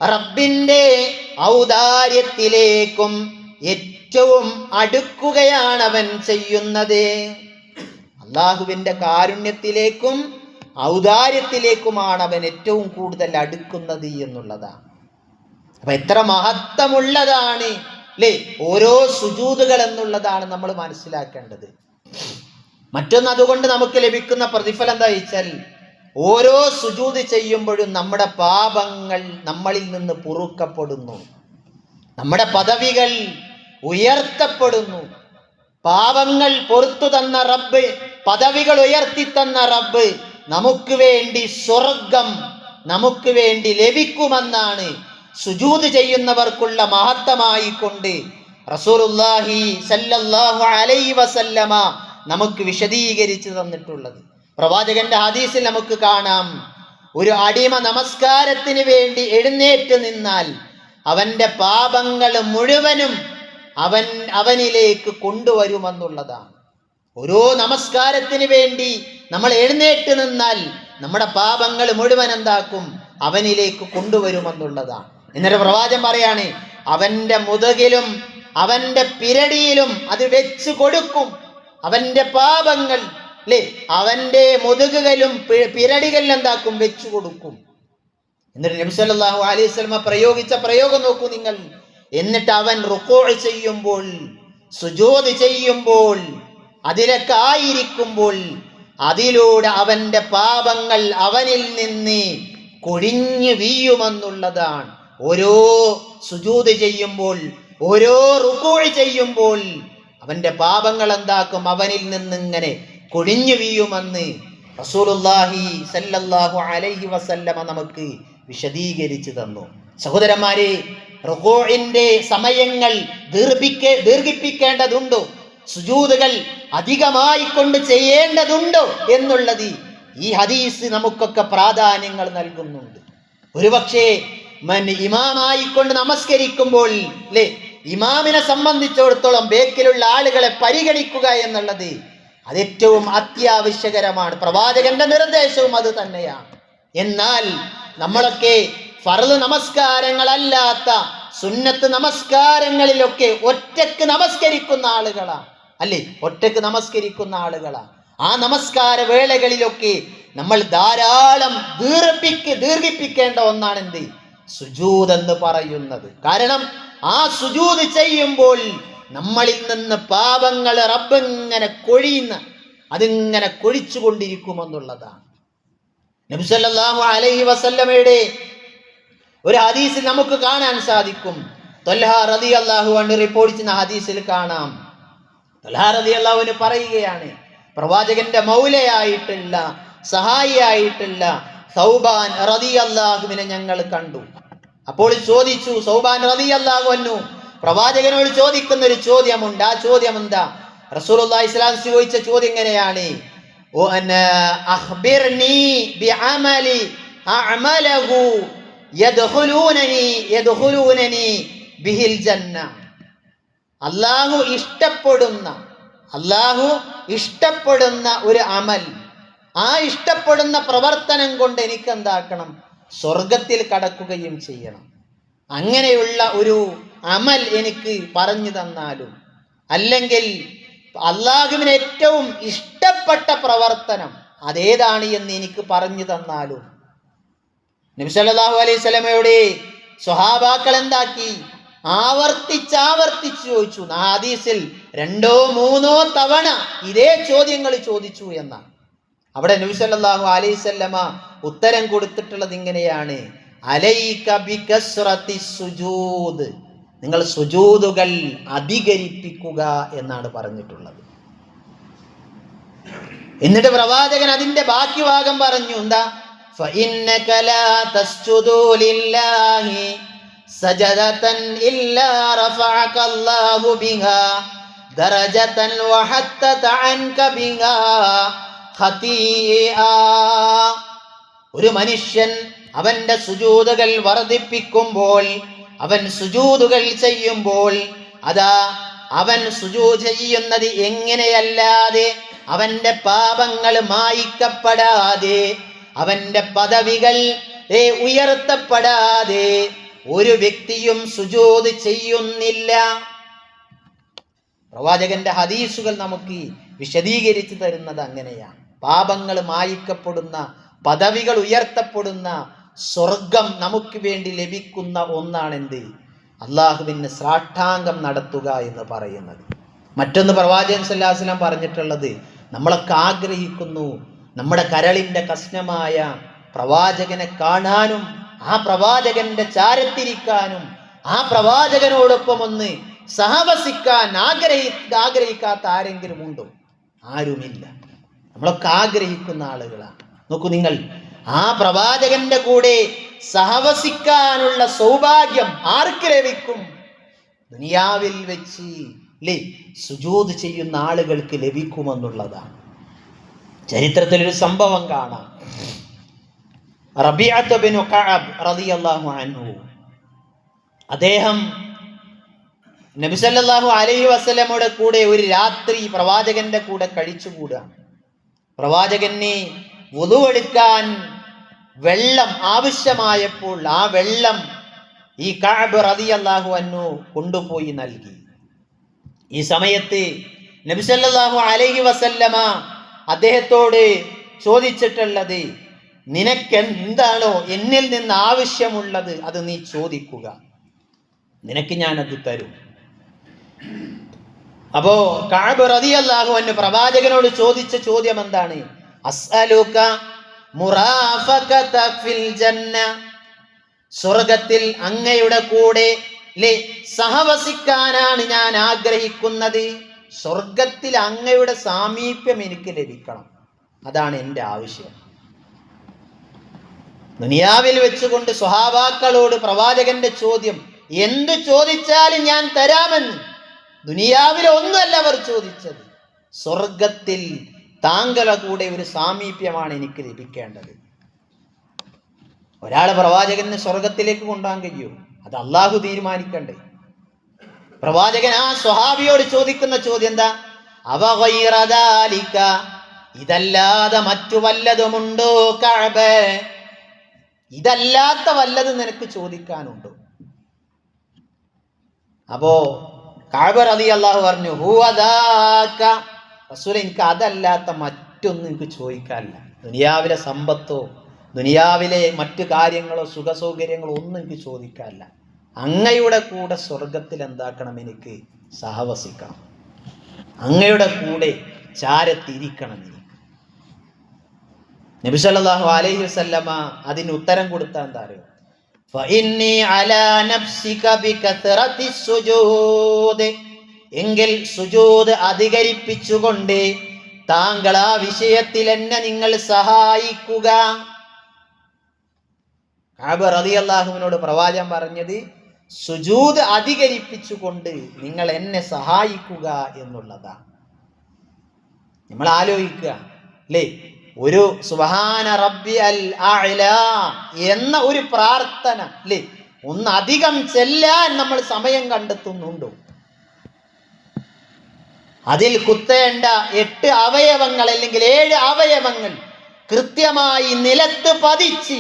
റബ്ബിന്റെ ഔദാര്യത്തിലേക്കും ഏറ്റവും അടുക്കുകയാണ് അവൻ ചെയ്യുന്നത്. അള്ളാഹുവിൻ്റെ കാരുണ്യത്തിലേക്കും ഔദാര്യത്തിലേക്കുമാണ് അവൻ ഏറ്റവും കൂടുതൽ അടുക്കുന്നത് എന്നുള്ളതാണ്. അപ്പൊ എത്ര മഹത്വമുള്ളതാണ് അല്ലേ ഓരോ സുജൂദുകൾ എന്നുള്ളതാണ് നമ്മൾ മനസ്സിലാക്കേണ്ടത്. മറ്റൊന്ന്, അതുകൊണ്ട് നമുക്ക് ലഭിക്കുന്ന പ്രതിഫലം എന്താ വെച്ചാൽ, ഓരോ സുജൂദ് ചെയ്യുമ്പോഴും നമ്മുടെ പാപങ്ങൾ നമ്മളിൽ നിന്ന് പൊറുക്കപ്പെടുന്നു, നമ്മുടെ പദവികൾ ഉയർത്തപ്പെടുന്നു. പാപങ്ങൾ പൊറുത്തു തന്ന റബ്ബ്, പദവികൾ ഉയർത്തി തന്ന റബ്ബ് നമുക്ക് വേണ്ടി സ്വർഗം നമുക്ക് വേണ്ടി ലഭിക്കുമെന്നാണ് സുജൂദ് ചെയ്യുന്നവർക്കുള്ള മഹത്വമായി കൊണ്ട് റസൂലുള്ളാഹി സല്ലല്ലാഹു അലൈഹി വസല്ലമ നമുക്ക് വിശദീകരിച്ചു തന്നിട്ടുള്ളത്. പ്രവാചകന്റെ ഹദീസിൽ നമുക്ക് കാണാം, ഒരു അടിമ നമസ്കാരത്തിന് വേണ്ടി എഴുന്നേറ്റ് നിന്നാൽ അവന്റെ പാപങ്ങൾ മുഴുവനും അവനിലേക്ക് കൊണ്ടുവരുമെന്നുള്ളതാണ്. ഓരോ നമസ്കാരത്തിന് വേണ്ടി നമ്മൾ എഴുന്നേറ്റ് നിന്നാൽ നമ്മുടെ പാപങ്ങൾ മുഴുവൻ എന്താക്കും, അവനിലേക്ക് കൊണ്ടുവരുമെന്നുള്ളതാണ്. എന്നിട്ട് പ്രവാചകൻ പറയാണ്, അവന്റെ മുതുകിലും അവന്റെ പിരടിയിലും അത് വെച്ച് കൊടുക്കും. അവന്റെ പാപങ്ങൾ അല്ലേ അവന്റെ മുതുകുകളിലും പിരടികളിലും എന്താക്കും, വെച്ചു കൊടുക്കും. എന്നിട്ട് നബി സല്ലല്ലാഹു അലൈഹി വസല്ലം പ്രയോഗിച്ച പ്രയോഗം നോക്കൂ നിങ്ങൾ. എന്നിട്ട് അവൻ റുക്കൂ ചെയ്യുമ്പോൾ, സുജൂദ് ചെയ്യുമ്പോൾ, അതിലൊക്കെ ആയിരിക്കുമ്പോൾ അതിലൂടെ അവന്റെ പാപങ്ങൾ അവനിൽ നിന്ന് കൊഴിഞ്ഞു വീഴുമെന്നുള്ളതാണ്. ഓരോ സുജൂദ് ചെയ്യുമ്പോൾ, ഓരോ റുക്കൂ ചെയ്യുമ്പോൾ അവന്റെ പാപങ്ങൾ എന്താക്കും, അവനിൽ നിന്നിങ്ങനെ കൊഴിഞ്ഞു വീഴുമെന്ന് റസൂലുള്ളാഹി സല്ലല്ലാഹു അലൈഹി വസല്ലമ നമുക്ക് വിശദീകരിച്ചു തന്നു. സഹോദരന്മാരെ, റുകൂഇന്റെ സമയങ്ങൾ ദീർഘിപ്പിക്കേണ്ടതുണ്ടോ, സുജൂദുകൾ അധികമായി കൊണ്ട് ചെയ്യേണ്ടതുണ്ടോ എന്നുള്ളത് ഈ ഹദീസ് നമുക്കൊക്കെ പ്രാധാന്യങ്ങൾ നൽകുന്നുണ്ട്. ഒരുപക്ഷെ ഇമാമായിക്കൊണ്ട് നമസ്കരിക്കുമ്പോൾ അല്ലേ, ഇമാമിനെ സംബന്ധിച്ചിടത്തോളം ബേക്കിലുള്ള ആളുകളെ പരിഗണിക്കുക എന്നുള്ളത് അത് ഏറ്റവും അത്യാവശ്യകരമാണ്. പ്രവാചകന്റെ നിർദ്ദേശവും അത് തന്നെയാണ്. എന്നാൽ നമ്മളൊക്കെ ഫർള് നമസ്കാരങ്ങളല്ലാത്ത സുന്നത്ത് നമസ്കാരങ്ങളിലൊക്കെ ഒറ്റക്ക് നമസ്കരിക്കുന്ന ആളുകളാണ് അല്ലേ, ഒറ്റക്ക് നമസ്കരിക്കുന്ന ആളുകളാണ്. ആ നമസ്കാര വേളകളിലൊക്കെ നമ്മൾ ധാരാളം ദീർഘിപ്പിക്കേണ്ട ഒന്നാണ് എന്ത്, സുജൂദ് എന്ന് പറയുന്നത്. കാരണം ആ സുജൂദ് ചെയ്യുമ്പോൾ നമ്മളിൽ നിന്ന് പാപങ്ങൾ റബ്ബിങ്ങനെ അതിങ്ങനെ കൊഴിച്ചുകൊണ്ടിരിക്കുമെന്നുള്ളതാണ്. നബി സല്ലല്ലാഹു അലൈഹി വസല്ലമയുടെ ഒരു ഹദീസിൽ നമുക്ക് കാണാൻ സാധിക്കും. ത്വൽഹ റളിയല്ലാഹു അൻഹു റിപ്പോർട്ട് ചെയ്യുന്ന ഹദീസിൽ കാണാം, ത്വൽഹ റളിയല്ലാഹു അൻഹു പറയുകയാണ്, പ്രവാചകന്റെ മൗലയായിട്ടുള്ള സഹായിയായിട്ടുള്ള സൗബാൻ റളിയല്ലാഹുവിനെ ഞങ്ങൾ കണ്ടു. അപ്പോൾ ചോദിച്ചു, സൗബാൻ റളിയല്ലാഹു അൻഹു പ്രവാചകനോട് ചോദിക്കുന്ന ഒരു ചോദ്യമുണ്ട്. ആ ചോദ്യം എന്താ? റസൂലുള്ളാഹി സ്വല്ലല്ലാഹു അലൈഹി വസല്ലം ചോദിച്ച ചോദ്യം ഇങ്ങനെയാണ്, അഖ്ബിർനി ബിഅമലി അഅമലഹു യദ്ഖുലൂനനി ബിഹിൽ ജന്ന. അല്ലാഹു ഇഷ്ടപ്പെടുന്ന ഒരു അമൽ, ആ ഇഷ്ടപ്പെടുന്ന പ്രവർത്തനം കൊണ്ട് എനിക്ക് എന്താക്കണം, സ്വർഗത്തിൽ കടക്കുകയും ചെയ്യണം. അങ്ങനെയുള്ള ഒരു അമൽ എനിക്ക് പറഞ്ഞു തന്നാലും, അല്ലെങ്കിൽ അള്ളാഹുവിന് ഏറ്റവും ഇഷ്ടപ്പെട്ട പ്രവർത്തനം അതേതാണ് എന്ന് എനിക്ക് പറഞ്ഞു തന്നാലും. നബി സല്ലല്ലാഹു അലൈഹി വസല്ലമയുടെ സ്വഹാബാക്കൾ എന്താക്കി, ആവർത്തിച്ച് ചോദിച്ചു. ഹദീസിൽ 2-3 തവണ ഇതേ ചോദ്യങ്ങൾ ചോദിച്ചു എന്നാണ്. അവിടെ നബി സല്ലല്ലാഹു അലൈഹി വസല്ലമ ഉത്തരം കൊടുത്തിട്ടുള്ളത് ഇങ്ങനെയാണ്, അലൈക ബികസ്റത്തി സുജൂദ്, നിങ്ങൾ സുജൂദുകൾ അധികരിപ്പിക്കുക എന്നാണ് പറഞ്ഞിട്ടുള്ളത്. എന്നിട്ട് പ്രവാചകൻ അതിന്റെ ബാക്കി ഭാഗം പറഞ്ഞു, എന്താ? فإنك لا تسجد لله سجدة إلا رفعك الله بها درجة وحتت عنك بها خطيئة. ഒരു മനുഷ്യൻ അവന്റെ സുജൂദുകൾ വർദ്ധിപ്പിക്കുമ്പോൾ, അവൻ സുജൂദുകൾ ചെയ്യുമ്പോൾ, അതാ അവൻ സുജൂദ് ചെയ്യുന്നത് എങ്ങനെയല്ലാതെ അവന്റെ പാപങ്ങൾ മായ്ക്കപ്പെടാതെ, അവന്റെ പദവികൾ ഉയർത്തപ്പെടാതെ ഒരു വ്യക്തിയും സുജൂദ് ചെയ്യുന്നില്ല. പ്രവാചകന്റെ ഹദീസുകൾ നമുക്ക് വിശദീകരിച്ചു തരുന്നത് അങ്ങനെയാണ്. പാപങ്ങൾ മായിക്കപ്പെടുന്ന, പദവികൾ ഉയർത്തപ്പെടുന്ന, സ്വർഗം നമുക്ക് വേണ്ടി ലഭിക്കുന്ന ഒന്നാണെന്ത്? അള്ളാഹുവിന് സാഷ്ടാംഗം നടത്തുക എന്ന് പറയുന്നത്. മറ്റൊന്ന് പ്രവാചകൻ സല്ലല്ലാഹു അലൈഹി വസല്ലം പറഞ്ഞിട്ടുള്ളത്, നമ്മളൊക്കെ ആഗ്രഹിക്കുന്നു നമ്മുടെ കരളിൻ്റെ കഷ്ണമായ പ്രവാചകനെ കാണാനും ആ പ്രവാചകന്റെ ചാരത്തിരിക്കാനും ആ പ്രവാചകനോടൊപ്പം ഒന്ന് സഹവസിക്കാൻ ആഗ്രഹിക്കാത്ത ആരെങ്കിലും ഉണ്ടോ? ആരുമില്ല. നമ്മളൊക്കെ ആഗ്രഹിക്കുന്ന ആളുകളാണ്. നോക്കൂ നിങ്ങൾ, ആ പ്രവാചകന്റെ കൂടെ സഹവസിക്കാനുള്ള സൗഭാഗ്യം ആർക്ക് ലഭിക്കും? ദുനിയാവിൽ വെച്ച് സുജൂദ് ചെയ്യുന്ന ആളുകൾക്ക് ലഭിക്കുമെന്നുള്ളതാണ്. ചരിത്രത്തിലൊരു സംഭവം കാണാം. റബീഅത്ത് ബിനു കഅബ് റളിയല്ലാഹു അൻഹു, അദ്ദേഹം നബി സല്ലല്ലാഹു അലൈഹി വസല്ലമയുടെ കൂടെ ഒരു രാത്രി പ്രവാചകന്റെ കൂടെ കഴിച്ചുകൂടുകയാണ്. പ്രവാചകന് വുളു എടുക്കാൻ വെള്ളം ആവശ്യമായപ്പോൾ ആ വെള്ളം ഈ കഅബ് റളിയല്ലാഹു അൻഹു കൊണ്ടുപോയി നൽകി. ഈ സമയത്ത് നബി സല്ലല്ലാഹു അലൈഹി വസല്ലമ അദ്ദേഹത്തോട് ചോദിച്ചിട്ടുള്ളത്, നിനക്ക് എന്താണോ എന്നിൽ നിന്ന് ആവശ്യമുള്ളത് അത് നീ ചോദിക്കുക, നിനക്ക് ഞാനത് തരും. അപ്പോ കഅബ് റളിയല്ലാഹു അൻഹു പ്രവാചകനോട് ചോദിച്ച ചോദ്യം എന്താണ്? അസ്അലുക മുറാഫഖത ഫിൽ ജന്ന, സ്വർഗത്തിൽ അങ്ങയുടെ കൂടെ സഹവസിക്കാനാണ് ഞാൻ ആഗ്രഹിക്കുന്നത്. സ്വർഗത്തിൽ അങ്ങയുടെ സാമീപ്യം എനിക്ക് ലഭിക്കണം, അതാണ് എൻ്റെ ആവശ്യം. ദുനിയാവിൽ വെച്ചുകൊണ്ട് സ്വഹാബാക്കളോട് പ്രവാചകന്റെ ചോദ്യം, എന്ത് ചോദിച്ചാലും ഞാൻ തരാമെന്ന്. ദുനിയാവിൽ ഒന്നുമല്ല അവർ ചോദിച്ചത്, സ്വർഗത്തിൽ താങ്കളുടെ കൂടെ ഒരു സാമീപ്യമാണ് എനിക്ക് ലഭിക്കേണ്ടത്. ഒരാളെ പ്രവാചകന് സ്വർഗത്തിലേക്ക് കൊണ്ടുപോകാൻ കഴിയുമോ? അത് അള്ളാഹു തീരുമാനിക്കണ്ടേ? പ്രവാചകൻ ആ സ്വഹാബിയോട് ചോദിക്കുന്ന ചോദ്യം എന്താ? അവഗൈറ ദാലിക, ഇതല്ലാതെ മറ്റു വല്ലതുമുണ്ടോ കഅബേ? ഇതല്ലാത്ത വല്ലതും നിനക്ക് ചോദിക്കാനുണ്ടോ? അപ്പോ കഅബ് റളിയല്ലാഹു പറഞ്ഞു, ഹുവദാക റസൂലേ, എനിക്ക് അതല്ലാത്ത മറ്റൊന്നും എനിക്ക് ചോദിക്കാനില്ല. ദുനിയാവിലെ സമ്പത്തോ ദുനിയാവിലെ മറ്റു കാര്യങ്ങളോ സുഖസൗകര്യങ്ങളോ ഒന്നും എനിക്ക് ചോദിക്കാനില്ല. അങ്ങയുടെ കൂടെ സ്വർഗത്തിൽ എന്താക്കണം? എനിക്ക് സഹവസിക്കണം, അങ്ങയുടെ കൂടെ ചാരത്തിരിക്കണം എനിക്ക്. നബി സല്ലല്ലാഹു അലൈഹി വസല്ലമ അതിന് ഉത്തരം കൊടുത്ത എന്താ അറിയോ? ഫഇന്നി അലാ നഫ്സിക ബികത്റതി സുജൂദ്, എങ്കിൽ സുജൂദ് അധികരിപ്പിച്ചുകൊണ്ട് താങ്കൾ ആ വിഷയത്തിൽ എന്നെ നിങ്ങൾ സഹായിക്കുക. കഅബ് റളിയല്ലാഹുവിനോട് പ്രവാചകൻ പറഞ്ഞത്, സുജൂദ് അധികരിപ്പിച്ചുകൊണ്ട് നിങ്ങൾ എന്നെ സഹായിക്കുക എന്നുള്ളതാണ്. നമ്മൾ ആലോചിക്കുക അല്ലേ, ഒരു സുബ്ഹാന റബ്ബി അൽ അഅ്ല എന്ന ഒരു പ്രാർത്ഥന അല്ലേ, ഒന്ന് അധികം ചെല്ലാൻ നമ്മൾ സമയം കണ്ടെത്തുന്നുണ്ടോ? അതിൽ കുത്തേണ്ട 8 അവയവങ്ങൾ അല്ലെങ്കിൽ 7 അവയവങ്ങൾ കൃത്യമായി നിലത്ത് പതിച്ച്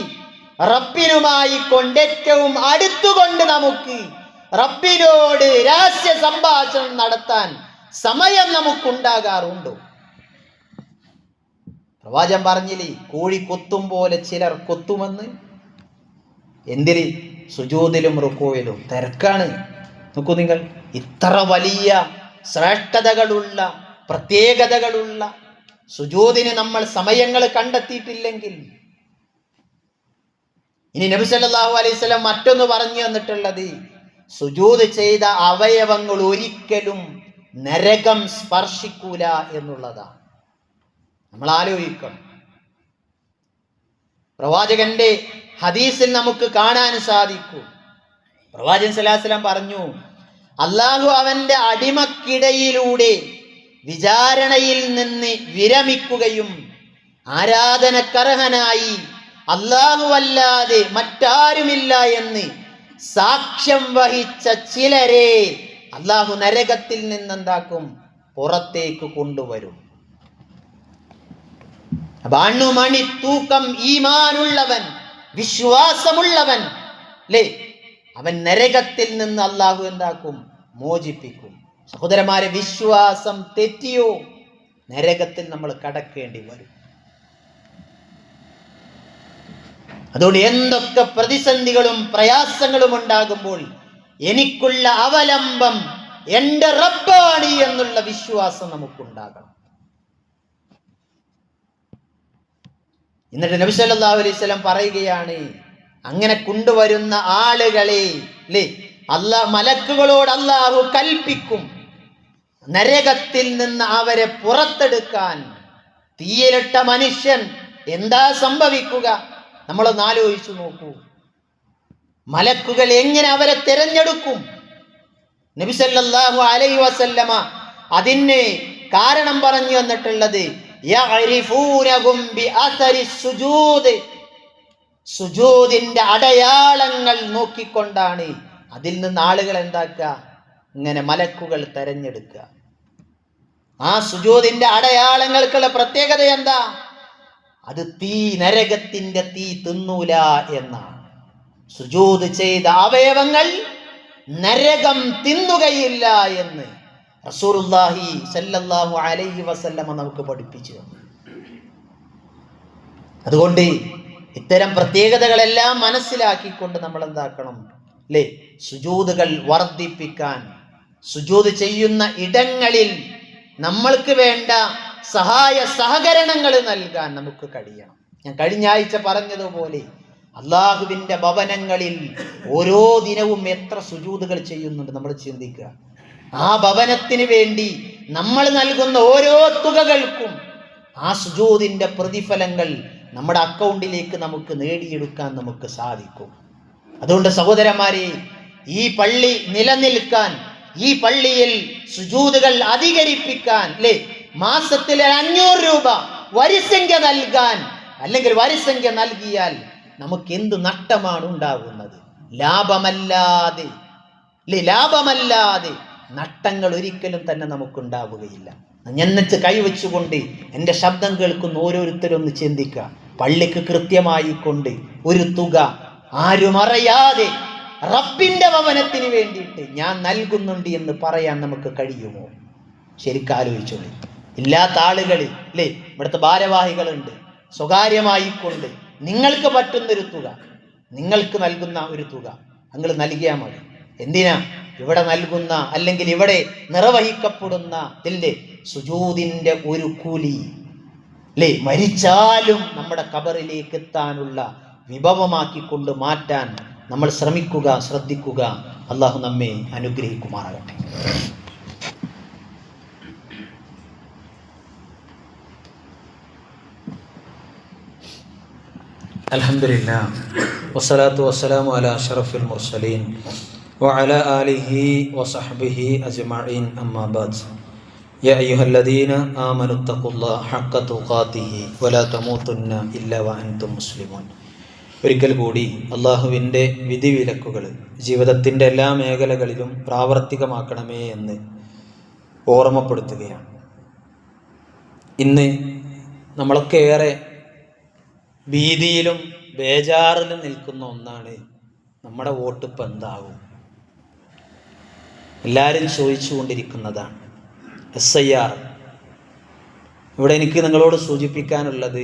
റബ്ബിനുമായി ഏറ്റവും അടുത്തുകൊണ്ട് നമുക്ക് റബ്ബിനോട് രഹസ്യ സംഭാഷണം നടത്താൻ സമയം നമുക്കുണ്ടാകാറുണ്ടോ? പ്രവാചകൻ പറഞ്ഞില്ലേ, കോഴി കൊത്തും പോലെ ചിലർ കൊത്തുമെന്ന്. എന്തിന്? സുജൂദിലും റുകൂയിലും തിരക്കാണ്. നോക്കൂ നിങ്ങൾ, ഇത്ര വലിയ ശ്രേഷ്ഠതകളുള്ള പ്രത്യേകതകളുള്ള സുജൂദിന് നമ്മൾ സമയങ്ങൾ കണ്ടെത്തിയിട്ടില്ലെങ്കിൽ, ഇനി നബി സല്ലല്ലാഹു അലൈഹി വസല്ലം മറ്റൊന്ന് പറഞ്ഞു തന്നിട്ടുള്ളത്, സുജൂദ് ചെയ്ത അവയവങ്ങൾ ഒരിക്കലും നരകം സ്പർശിക്കൂല എന്നുള്ളതാണ്. നമ്മൾ ആലോചിക്കണം. പ്രവാചകന്റെ ഹദീസിൽ നമുക്ക് കാണാൻ സാധിക്കും, പ്രവാചകൻ സല്ലല്ലാഹു അലൈഹി വസല്ലം പറഞ്ഞു, അള്ളാഹു അവന്റെ അടിമക്കിടയിലൂടെ വിചാരണയിൽ നിന്ന് വിരമിക്കുകയും ആരാധനക്കർഹനായി അല്ലാഹുവല്ലാതെ മറ്റാരുമില്ല എന്ന് സാക്ഷ്യം വഹിച്ച ചിലരെ അള്ളാഹു നരകത്തിൽ നിന്നെന്താക്കും? പുറത്തേക്ക് കൊണ്ടുവരും. അണുമണി തൂക്കം ഈമാനുള്ളവൻ, വിശ്വാസമുള്ളവൻ അല്ലേ, അവൻ നരകത്തിൽ നിന്ന് അള്ളാഹു എന്താക്കും? മോചിപ്പിക്കും. സഹോദരന്മാരെ, വിശ്വാസം തെറ്റിയോ നരകത്തിൽ നമ്മൾ കടക്കേണ്ടി വരും. അതുകൊണ്ട് എന്തൊക്കെ പ്രതിസന്ധികളും പ്രയാസങ്ങളും ഉണ്ടാകുമ്പോൾ എനിക്കുള്ള അവലംബം എൻ്റെ റബ്ബാണ് എന്നുള്ള വിശ്വാസം നമുക്കുണ്ടാകണം. എന്നിട്ട് നബി സല്ലല്ലാഹു അലൈഹി വസല്ലം പറയുകയാണ്, അങ്ങനെ കൊണ്ടുവരുന്ന ആളുകളെ മലക്കുകളോട് അല്ലാഹു കൽപ്പിക്കും നരകത്തിൽ നിന്ന് അവരെ പുറത്തെടുക്കാൻ. തീയിലിട്ട മനുഷ്യൻ എന്താ സംഭവിക്കുക? നമ്മളൊന്ന് ആലോചിച്ചു നോക്കൂ. മലക്കുകൾ എങ്ങനെ അവരെ തിരഞ്ഞെടുക്കും? നബി സല്ലല്ലാഹു അലൈഹി വസല്ലമ അതിന് കാരണം പറഞ്ഞു വന്നിട്ടുള്ളത് യഅരിഫൂനഹും ബിഅസരി സുജൂദ്, സുജൂദിന്റെ അടയാളങ്ങൾ നോക്കിക്കൊണ്ടാണ് അതിൽ നിന്ന് ആളുകൾ എന്താക്കുക, ഇങ്ങനെ മലക്കുകൾ തെരഞ്ഞെടുക്കുക. ആ സുജൂദിന്റെ അടയാളങ്ങൾക്കുള്ള പ്രത്യേകത എന്താ? അത് നരകത്തിന്റെ തീ തിന്നൂല എന്നാണ്. സുജൂദ് ചെയ്ത അവയവങ്ങൾ നരകം തിന്നുകയില്ല എന്ന് റസൂലുള്ളാഹി സല്ലല്ലാഹു അലൈഹി വസല്ലമ നമുക്ക് പഠിപ്പിച്ചു. അതുകൊണ്ട് ഇത്തരം പ്രത്യേകതകളെല്ലാം മനസ്സിലാക്കിക്കൊണ്ട് നമ്മൾ എന്താക്കണം, സുജൂദുകൾ വർദ്ധിപ്പിക്കാൻ, സുജൂദ് ചെയ്യുന്ന ഇടങ്ങളിൽ നമ്മൾക്ക് വേണ്ട സഹായ സഹകരണങ്ങൾ നൽകാൻ നമുക്ക് കഴിയണം. ഞാൻ കഴിഞ്ഞ ആഴ്ച പറഞ്ഞതുപോലെ അള്ളാഹുവിൻ്റെ ഭവനങ്ങളിൽ ഓരോ ദിനവും എത്ര സുജൂദുകൾ ചെയ്യുന്നുണ്ട് നമ്മൾ ചിന്തിക്കുക. ആ ഭവനത്തിന് വേണ്ടി നമ്മൾ നൽകുന്ന ഓരോ തുകകൾക്കും ആ സുജൂദിന്റെ പ്രതിഫലങ്ങൾ നമ്മുടെ അക്കൗണ്ടിലേക്ക് നമുക്ക് നേടിയെടുക്കാൻ നമുക്ക് സാധിക്കും. അതുകൊണ്ട് സഹോദരന്മാരെ, ഈ പള്ളി നിലനിൽക്കാൻ, ഈ പള്ളിയിൽ സുജൂദുകൾ അധികരിപ്പിക്കാൻ മാസത്തിൽ 500 രൂപ വരിസംഖ്യ നൽകാൻ, അല്ലെങ്കിൽ വരിസംഖ്യ നൽകിയാൽ നമുക്ക് എന്ത് നഷ്ടമാണ് ഉണ്ടാകുന്നത്? ലാഭമല്ലാതെ നഷ്ടങ്ങൾ ഒരിക്കലും തന്നെ നമുക്കുണ്ടാവുകയില്ല. എന്നിട്ട് കൈവച്ചുകൊണ്ട് എൻ്റെ ശബ്ദം കേൾക്കുന്ന ഓരോരുത്തരൊന്ന് ചിന്തിക്കുക. പള്ളിക്ക് കൃത്യമായി കൊണ്ട് ഒരു തുക ആരും അറിയാതെ റബ്ബിന്റെ ഭവനത്തിന് വേണ്ടിയിട്ട് ഞാൻ നൽകുന്നുണ്ട് എന്ന് പറയാൻ നമുക്ക് കഴിയുമോ? ശരിക്കും ആലോചിച്ചോളി. ഇല്ലാത്ത ആളുകളിൽ ഇവിടുത്തെ ഭാരവാഹികളുണ്ട്. സ്വകാര്യമായി കൊണ്ട് നിങ്ങൾക്ക് പറ്റുന്നൊരു തുക, നിങ്ങൾക്ക് നൽകുന്ന ഒരു തുക നിങ്ങൾ നൽകിയാൽ മതി. എന്തിനാ? ഇവിടെ നൽകുന്ന അല്ലെങ്കിൽ ഇവിടെ നിർവഹിക്കപ്പെടുന്ന സുജൂദിന്റെ ഒരു കൂലി മരിച്ചാലും നമ്മുടെ ഖബറിലേക്ക് എത്താനുള്ള വിഭവമാക്കിക്കൊണ്ട് മാറ്റാൻ നമ്മൾ ശ്രദ്ധിക്കുക. അള്ളാഹു നമ്മെ അനുഗ്രഹിക്കുമാറാകട്ടെ. അൽഹംദുലില്ലാഹ് വസ്സലാത്തു വസ്സലാമു അലാ അഷ്റഫിൽ മുർസലീൻ വഅലാ ആലിഹി വസഹ്ബിഹി അജ്മഈൻ അമ്മാ ബഅദ്. യാ അയ്യുഹല്ലദീന ആമനുത്തഖുല്ലാഹ ഹഖ്ക തുഖാതിഹി വലാ തമൂതുന്ന ഇല്ലാ വഅൻതും മുസ്ലിമൂൻ. ഒരിക്കൽ കൂടി അള്ളാഹുവിൻ്റെ വിധിവിലക്കുകൾ ജീവിതത്തിൻ്റെ എല്ലാ മേഖലകളിലും പ്രാവർത്തികമാക്കണമേ എന്ന് ഓർമ്മപ്പെടുത്തുകയാണ്. ഇന്ന് നമ്മളൊക്കെ ഏറെ ഭീതിയിലും ബേജാറിലും നിൽക്കുന്ന ഒന്നാണ് നമ്മുടെ വോട്ട് ഇപ്പം എന്താകും. എല്ലാവരും ചോദിച്ചു കൊണ്ടിരിക്കുന്നതാണ് SIR. ഇവിടെ എനിക്ക് നിങ്ങളോട് സൂചിപ്പിക്കാനുള്ളത്,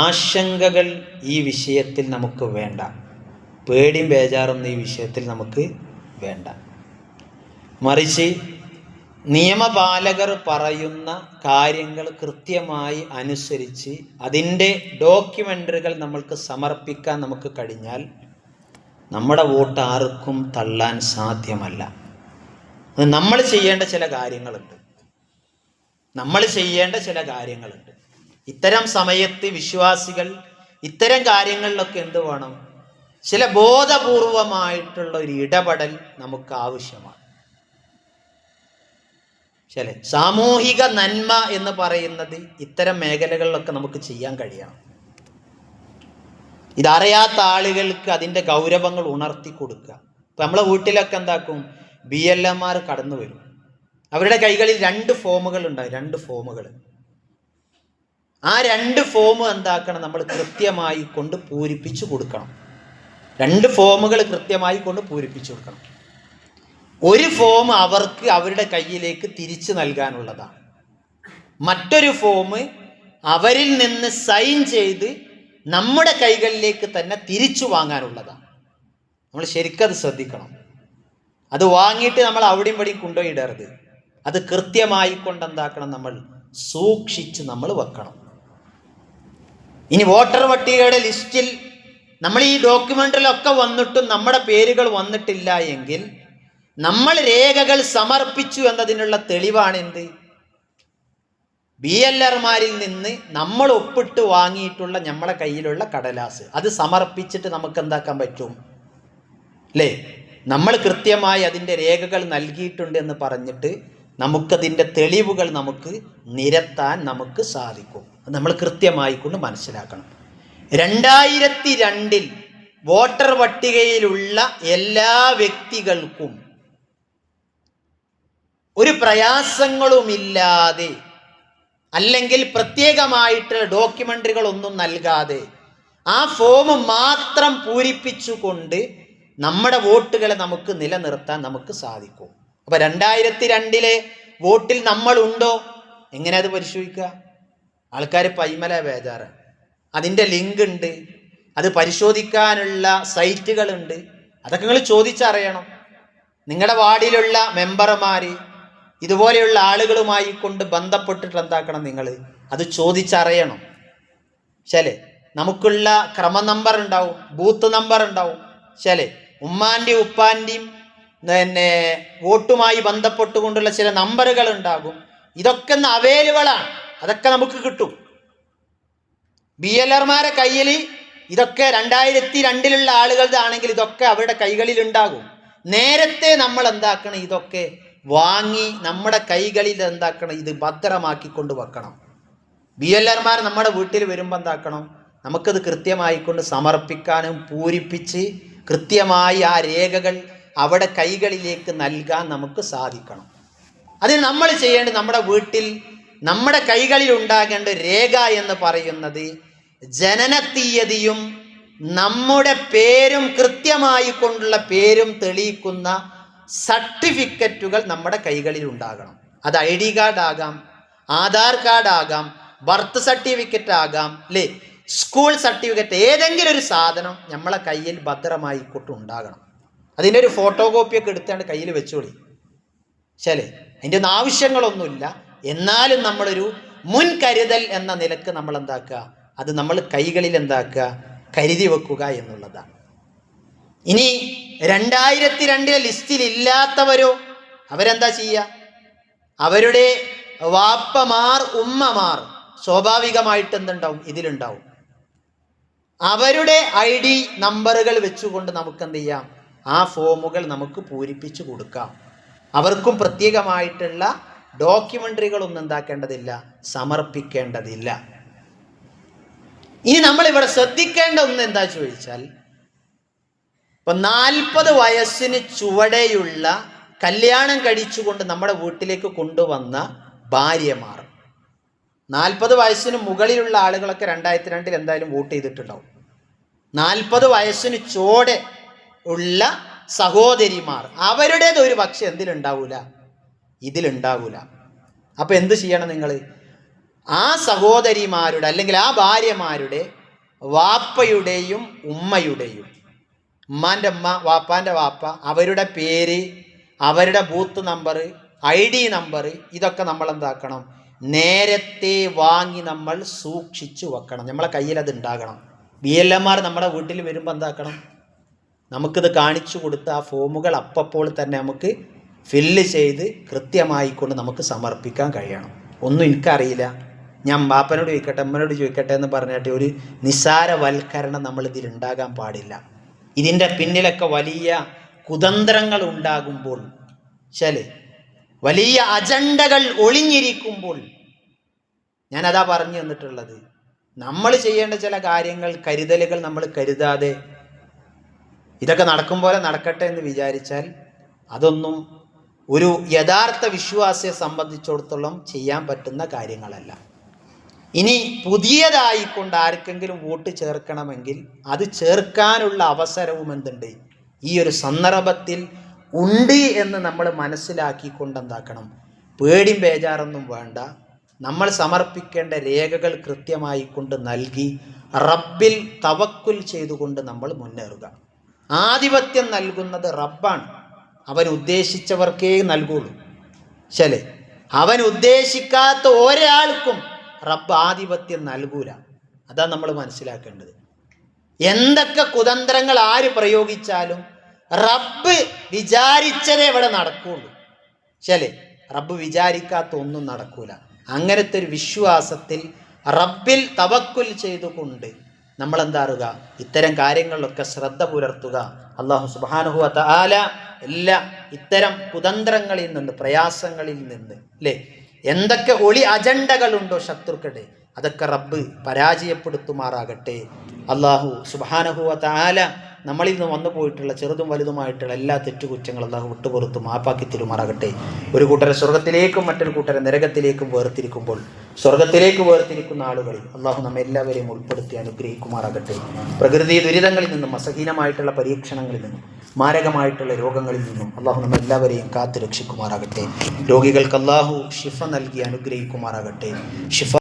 ആശങ്കകൾ ഈ വിഷയത്തിൽ നമുക്ക് വേണ്ട, പേടിയും ബേജാറൊന്നും ഈ വിഷയത്തിൽ നമുക്ക് വേണ്ട. മറിച്ച് നിയമപാലകർ പറയുന്ന കാര്യങ്ങൾ കൃത്യമായി അനുസരിച്ച് അതിൻ്റെ ഡോക്യുമെൻ്ററികൾ നമ്മൾക്ക് സമർപ്പിക്കാൻ നമുക്ക് കഴിഞ്ഞാൽ നമ്മുടെ വോട്ട് ആർക്കും തള്ളാൻ സാധ്യമല്ല. നമ്മൾ ചെയ്യേണ്ട ചില കാര്യങ്ങളുണ്ട്. ഇത്തരം സമയത്ത് വിശ്വാസികൾ ഇത്തരം കാര്യങ്ങളിലൊക്കെ എന്ത് വേണം? ചില ബോധപൂർവമായിട്ടുള്ള ഒരു ഇടപെടൽ നമുക്ക് ആവശ്യമാണ്. ചില സാമൂഹിക നന്മ എന്ന് പറയുന്നത് ഇത്തരം മേഖലകളിലൊക്കെ നമുക്ക് ചെയ്യാൻ കഴിയണം. ഇതറിയാത്ത ആളുകൾക്ക് അതിൻ്റെ ഗൗരവങ്ങൾ ഉണർത്തി കൊടുക്കുക. ഇപ്പം നമ്മളെ വീട്ടിലൊക്കെ എന്താക്കും, BLMമാർ കടന്നു വരും. അവരുടെ കൈകളിൽ 2 ഫോമുകൾ ഉണ്ടായി, 2 ഫോമുകൾ. ആ 2 ഫോം എന്താക്കണം, നമ്മൾ കൃത്യമായി കൊണ്ട് പൂരിപ്പിച്ചു കൊടുക്കണം. 2 ഫോമുകൾ കൃത്യമായി കൊണ്ട് പൂരിപ്പിച്ചു കൊടുക്കണം. ഒരു ഫോം അവർക്ക് അവരുടെ കയ്യിലേക്ക് തിരിച്ചു നൽകാനുള്ളതാണ്, മറ്റൊരു ഫോം അവരിൽ നിന്ന് സൈൻ ചെയ്ത് നമ്മുടെ കൈകളിലേക്ക് തന്നെ തിരിച്ചു വാങ്ങാനുള്ളതാണ്. നമ്മൾ ശരിക്കത് ശ്രദ്ധിക്കണം. അത് വാങ്ങിയിട്ട് നമ്മൾ അവിടെയും ഇവിടെയും കൊണ്ടുപോയി ഇടരുത്. അത് കൃത്യമായി കൊണ്ടെന്താക്കണം, നമ്മൾ സൂക്ഷിച്ച് നമ്മൾ വെക്കണം. ഇനി വോട്ടർ പട്ടികയുടെ ലിസ്റ്റിൽ നമ്മൾ ഈ ഡോക്യുമെന്റിലൊക്കെ വന്നിട്ടും നമ്മുടെ പേരുകൾ വന്നിട്ടില്ല എങ്കിൽ നമ്മൾ രേഖകൾ സമർപ്പിച്ചു എന്നതിനുള്ള തെളിവാണെന്ത്? BLRമാരിൽ നിന്ന് നമ്മൾ ഒപ്പിട്ട് വാങ്ങിയിട്ടുള്ള നമ്മളെ കയ്യിലുള്ള കടലാസ്, അത് സമർപ്പിച്ചിട്ട് നമുക്ക് എന്താക്കാൻ പറ്റും അല്ലേ? നമ്മൾ കൃത്യമായി അതിൻ്റെ രേഖകൾ നൽകിയിട്ടുണ്ട് എന്ന് പറഞ്ഞിട്ട് നമുക്കതിൻ്റെ തെളിവുകൾ നമുക്ക് നിരത്താൻ നമുക്ക് സാധിക്കും. അത് നമ്മൾ കൃത്യമായി കൊണ്ട് മനസ്സിലാക്കണം. 2002 വോട്ടർ പട്ടികയിലുള്ള എല്ലാ വ്യക്തികൾക്കും ഒരു പ്രയാസങ്ങളുമില്ലാതെ അല്ലെങ്കിൽ പ്രത്യേകമായിട്ട് ഡോക്യുമെന്ററികളൊന്നും നൽകാതെ ആ ഫോം മാത്രം പൂരിപ്പിച്ചുകൊണ്ട് നമ്മുടെ വോട്ടുകളെ നമുക്ക് നിലനിർത്താൻ നമുക്ക് സാധിക്കും. അപ്പോൾ 2002 വോട്ടിൽ നമ്മളുണ്ടോ? എങ്ങനെ അത് പരിശോധിക്കുക? ആൾക്കാർ പൈമല ബേജാറ്, അതിൻ്റെ ലിങ്ക് ഉണ്ട്, അത് പരിശോധിക്കാനുള്ള സൈറ്റുകളുണ്ട്. അതൊക്കെ നിങ്ങൾ ചോദിച്ചറിയണം. നിങ്ങളുടെ വാർഡിലുള്ള മെമ്പർമാർ ഇതുപോലെയുള്ള ആളുകളുമായി കൊണ്ട് ബന്ധപ്പെട്ടിട്ട് എന്താക്കണം, നിങ്ങൾ അത് ചോദിച്ചറിയണം. ശരി, നമുക്കുള്ള ക്രമ നമ്പർ ഉണ്ടാവും, ബൂത്ത് നമ്പർ ഉണ്ടാവും. ശരി, ഉമ്മാൻ്റെയും ഉപ്പാൻ്റെയും പിന്നെ വോട്ടുമായി ബന്ധപ്പെട്ടുകൊണ്ടുള്ള ചില നമ്പറുകൾ ഉണ്ടാകും. ഇതൊക്കെ അവൈലബിളാണ്, അതൊക്കെ നമുക്ക് കിട്ടും. BLRമാരെ കയ്യിൽ ഇതൊക്കെ 2002 ആളുകളുടെ ആണെങ്കിൽ ഇതൊക്കെ അവരുടെ കൈകളിൽ ഉണ്ടാകും. നേരത്തെ നമ്മൾ എന്താക്കണം, ഇതൊക്കെ വാങ്ങി നമ്മുടെ കൈകളിൽ എന്താക്കണം, ഇത് ഭദ്രമാക്കിക്കൊണ്ട് വെക്കണം. BLRമാർ നമ്മുടെ വീട്ടിൽ വരുമ്പോൾ എന്താക്കണം, നമുക്കത് കൃത്യമായി കൊണ്ട് സമർപ്പിക്കാനും പൂരിപ്പിച്ച് കൃത്യമായി ആ രേഖകൾ അവിടെ കൈകളിലേക്ക് നൽകാൻ നമുക്ക് സാധിക്കണം. അതിന് നമ്മൾ ചെയ്യേണ്ടത്, നമ്മുടെ വീട്ടിൽ നമ്മുടെ കൈകളിൽ ഉണ്ടാകേണ്ട രേഖ എന്ന് പറയുന്നത് ജനന തീയതിയും നമ്മുടെ പേരും കൃത്യമായി കൊണ്ടുള്ള പേരും തെളിയിക്കുന്ന സർട്ടിഫിക്കറ്റുകൾ നമ്മുടെ കൈകളിൽ ഉണ്ടാകണം. അത് ID കാർഡ് ആകാം, ആധാർ കാർഡ് ആകാം, ബർത്ത് സർട്ടിഫിക്കറ്റ് ആകാം, അല്ലേ, സ്കൂൾ സർട്ടിഫിക്കറ്റ്, ഏതെങ്കിലും ഒരു സാധനം നമ്മളെ കയ്യിൽ ഭദ്രമായി കൊണ്ടുണ്ടാകണം. അതിൻ്റെ ഒരു ഫോട്ടോ കോപ്പിയൊക്കെ എടുത്താണ്ട് കയ്യിൽ വെച്ചോളി. ശരി, അതിൻ്റെ ഒന്നും ആവശ്യങ്ങളൊന്നുമില്ല. എന്നാലും നമ്മളൊരു മുൻകരുതൽ എന്ന നിലക്ക് നമ്മൾ എന്താക്കുക, അത് നമ്മൾ കൈകളിൽ എന്താക്കുക, കരുതി വെക്കുക എന്നുള്ളതാണ്. ഇനി 2002 ലിസ്റ്റിൽ ഇല്ലാത്തവരോ, അവരെന്താ ചെയ്യുക? അവരുടെ വാപ്പമാർ ഉമ്മമാർ സ്വാഭാവികമായിട്ട് എന്തുണ്ടാവും, ഇതിലുണ്ടാവും. അവരുടെ ID നമ്പറുകൾ വെച്ചുകൊണ്ട് നമുക്ക് എന്ത് ചെയ്യാം, ആ ഫോമുകൾ നമുക്ക് പൂരിപ്പിച്ചു കൊടുക്കാം. അവർക്കും പ്രത്യേകമായിട്ടുള്ള ഡോക്യുമെന്ററികളൊന്നും എന്താക്കേണ്ടതില്ല, സമർപ്പിക്കേണ്ടതില്ല. ഇനി നമ്മളിവിടെ ശ്രദ്ധിക്കേണ്ട ഒന്ന് എന്താ ചോദിച്ചാൽ, ഇപ്പം 40 വയസ്സിന് ചുവടെയുള്ള കല്യാണം കഴിച്ചുകൊണ്ട് നമ്മുടെ വീട്ടിലേക്ക് കൊണ്ടുവന്ന ഭാര്യമാർ, 40 വയസ്സിന് മുകളിലുള്ള ആളുകളൊക്കെ 2002 എന്തായാലും വോട്ട് ചെയ്തിട്ടുണ്ടാവും. 40 വയസ്സിന് ചുവടെ ഉള്ള സഹോദരിമാർ, അവരുടേത് ഒരു പക്ഷെ എന്തിലുണ്ടാവൂല, ഇതിലുണ്ടാവൂല. അപ്പം എന്ത് ചെയ്യണം നിങ്ങൾ? ആ സഹോദരിമാരുടെ അല്ലെങ്കിൽ ആ ഭാര്യമാരുടെ വാപ്പയുടെയും ഉമ്മയുടെയും, ഉമ്മാൻ്റെ ഉമ്മ വാപ്പാൻ്റെ വാപ്പ, അവരുടെ പേര്, അവരുടെ ബൂത്ത് നമ്പർ, ID നമ്പർ, ഇതൊക്കെ നമ്മൾ എന്താക്കണം, നേരത്തെ വാങ്ങി നമ്മൾ സൂക്ഷിച്ചു വെക്കണം. നമ്മളെ കയ്യിൽ അത് ഉണ്ടാകണം. BLRമാർ നമ്മുടെ വീട്ടിൽ വരുമ്പോൾ എന്താക്കണം, നമുക്കിത് കാണിച്ചു കൊടുത്ത് ആ ഫോമുകൾ അപ്പോൾ തന്നെ നമുക്ക് ഫില്ല് ചെയ്ത് കൃത്യമായി കൊണ്ട് നമുക്ക് സമർപ്പിക്കാൻ കഴിയണം. ഒന്നും എനിക്കറിയില്ല, ഞാൻ ബാപ്പനോട് ചോദിക്കട്ടെ, അമ്മനോട് ചോദിക്കട്ടെ എന്ന് പറഞ്ഞിട്ട് ഒരു നിസാരവൽക്കരണം നമ്മൾ ഇതിലുണ്ടാകാൻ പാടില്ല. ഇതിൻ്റെ പിന്നിലൊക്കെ വലിയ കുതന്ത്രങ്ങൾ ഉണ്ടാകുമ്പോൾ, ശരി, വലിയ അജണ്ടകൾ ഒളിഞ്ഞിരിക്കുമ്പോൾ, ഞാനതാ പറഞ്ഞു തന്നിട്ടുള്ളത്, നമ്മൾ ചെയ്യേണ്ട ചില കാര്യങ്ങൾ, കരുതലുകൾ നമ്മൾ കരുതാതെ ഇതൊക്കെ നടക്കും പോലെ നടക്കട്ടെ എന്ന് വിചാരിച്ചാൽ അതൊന്നും ഒരു യഥാർത്ഥ വിശ്വാസിയെ സംബന്ധിച്ചിടത്തോളം ചെയ്യാൻ പറ്റുന്ന കാര്യങ്ങളല്ല. ഇനി പുതിയതായിക്കൊണ്ട് ആർക്കെങ്കിലും വോട്ട് ചേർക്കണമെങ്കിൽ അത് ചേർക്കാനുള്ള അവസരവും എന്തുണ്ട്, ഈ ഒരു സന്ദർഭത്തിൽ ഉണ്ട് എന്ന് നമ്മൾ മനസ്സിലാക്കിക്കൊണ്ട് എന്താക്കണം, പേടിയും ബേജാറൊന്നും വേണ്ട. നമ്മൾ സമർപ്പിക്കേണ്ട രേഖകൾ കൃത്യമായി കൊണ്ട് നൽകി റബ്ബിൽ തവക്കുൽ ചെയ്തുകൊണ്ട് നമ്മൾ മുന്നേറുക. ആധിപത്യം നൽകുന്നത് റബ്ബാണ്. അവൻ ഉദ്ദേശിച്ചവർക്കേ നൽകുള്ളൂ. ശരി, അവൻ ഉദ്ദേശിക്കാത്ത ഒരാൾക്കും റബ്ബ് ആധിപത്യം നൽകൂല. അതാണ് നമ്മൾ മനസ്സിലാക്കേണ്ടത്. എന്തൊക്കെ കുതന്ത്രങ്ങൾ ആര് പ്രയോഗിച്ചാലും റബ്ബ് വിചാരിച്ചതേ ഇവിടെ നടക്കുള്ളൂ. ശരി, റബ്ബ് വിചാരിക്കാത്ത ഒന്നും നടക്കൂല. അങ്ങനത്തെ ഒരു വിശ്വാസത്തിൽ റബ്ബിൽ തവക്കുൽ ചെയ്തുകൊണ്ട് നമ്മൾ എന്താറുക, ഇത്തരം കാര്യങ്ങളിലൊക്കെ ശ്രദ്ധ പുലർത്തുക. അല്ലാഹു സുബ്ഹാനഹു വ തആല എല്ലാ ഇത്തരം കുതന്ത്രങ്ങളിൽ നിന്ന്, പ്രയാസങ്ങളിൽ നിന്ന്, അല്ലേ, എന്തൊക്കെ ഒളി അജണ്ടകളുണ്ടോ ശത്രുക്കളുടെ, അതൊക്കെ റബ്ബ് പരാജയപ്പെടുത്തുമാറാകട്ടെ. അല്ലാഹു സുബ്ഹാനഹു വ തആല നമ്മളിൽ നിന്ന് വന്നു പോയിട്ടുള്ള ചെറുതും വലുതുമായിട്ടുള്ള എല്ലാ തെറ്റുകുറ്റങ്ങളും അല്ലാഹു വിട്ടുപുറത്ത് മാപ്പാക്കി തരുമാറാകട്ടെ. ഒരു കൂട്ടരെ സ്വർഗത്തിലേക്കും മറ്റൊരു കൂട്ടരെ നരകത്തിലേക്കും വേർതിരിക്കുമ്പോൾ സ്വർഗത്തിലേക്ക് വേർതിരിക്കുന്ന ആളുകളിൽ അല്ലാഹു നമ്മെ എല്ലാവരെയും ഉൾപ്പെടുത്തി അനുഗ്രഹിക്കുമാറാകട്ടെ. പ്രകൃതി ദുരിതങ്ങളിൽ നിന്നും, അസഹീനമായിട്ടുള്ള പരീക്ഷണങ്ങളിൽ നിന്നും, മാരകമായിട്ടുള്ള രോഗങ്ങളിൽ നിന്നും അല്ലാഹു നമ്മെ എല്ലാവരെയും കാത്തു രക്ഷിക്കുമാറാകട്ടെ. രോഗികൾക്ക് അല്ലാഹു ശിഫ നൽകി അനുഗ്രഹിക്കുമാറാകട്ടെ. ശിഫ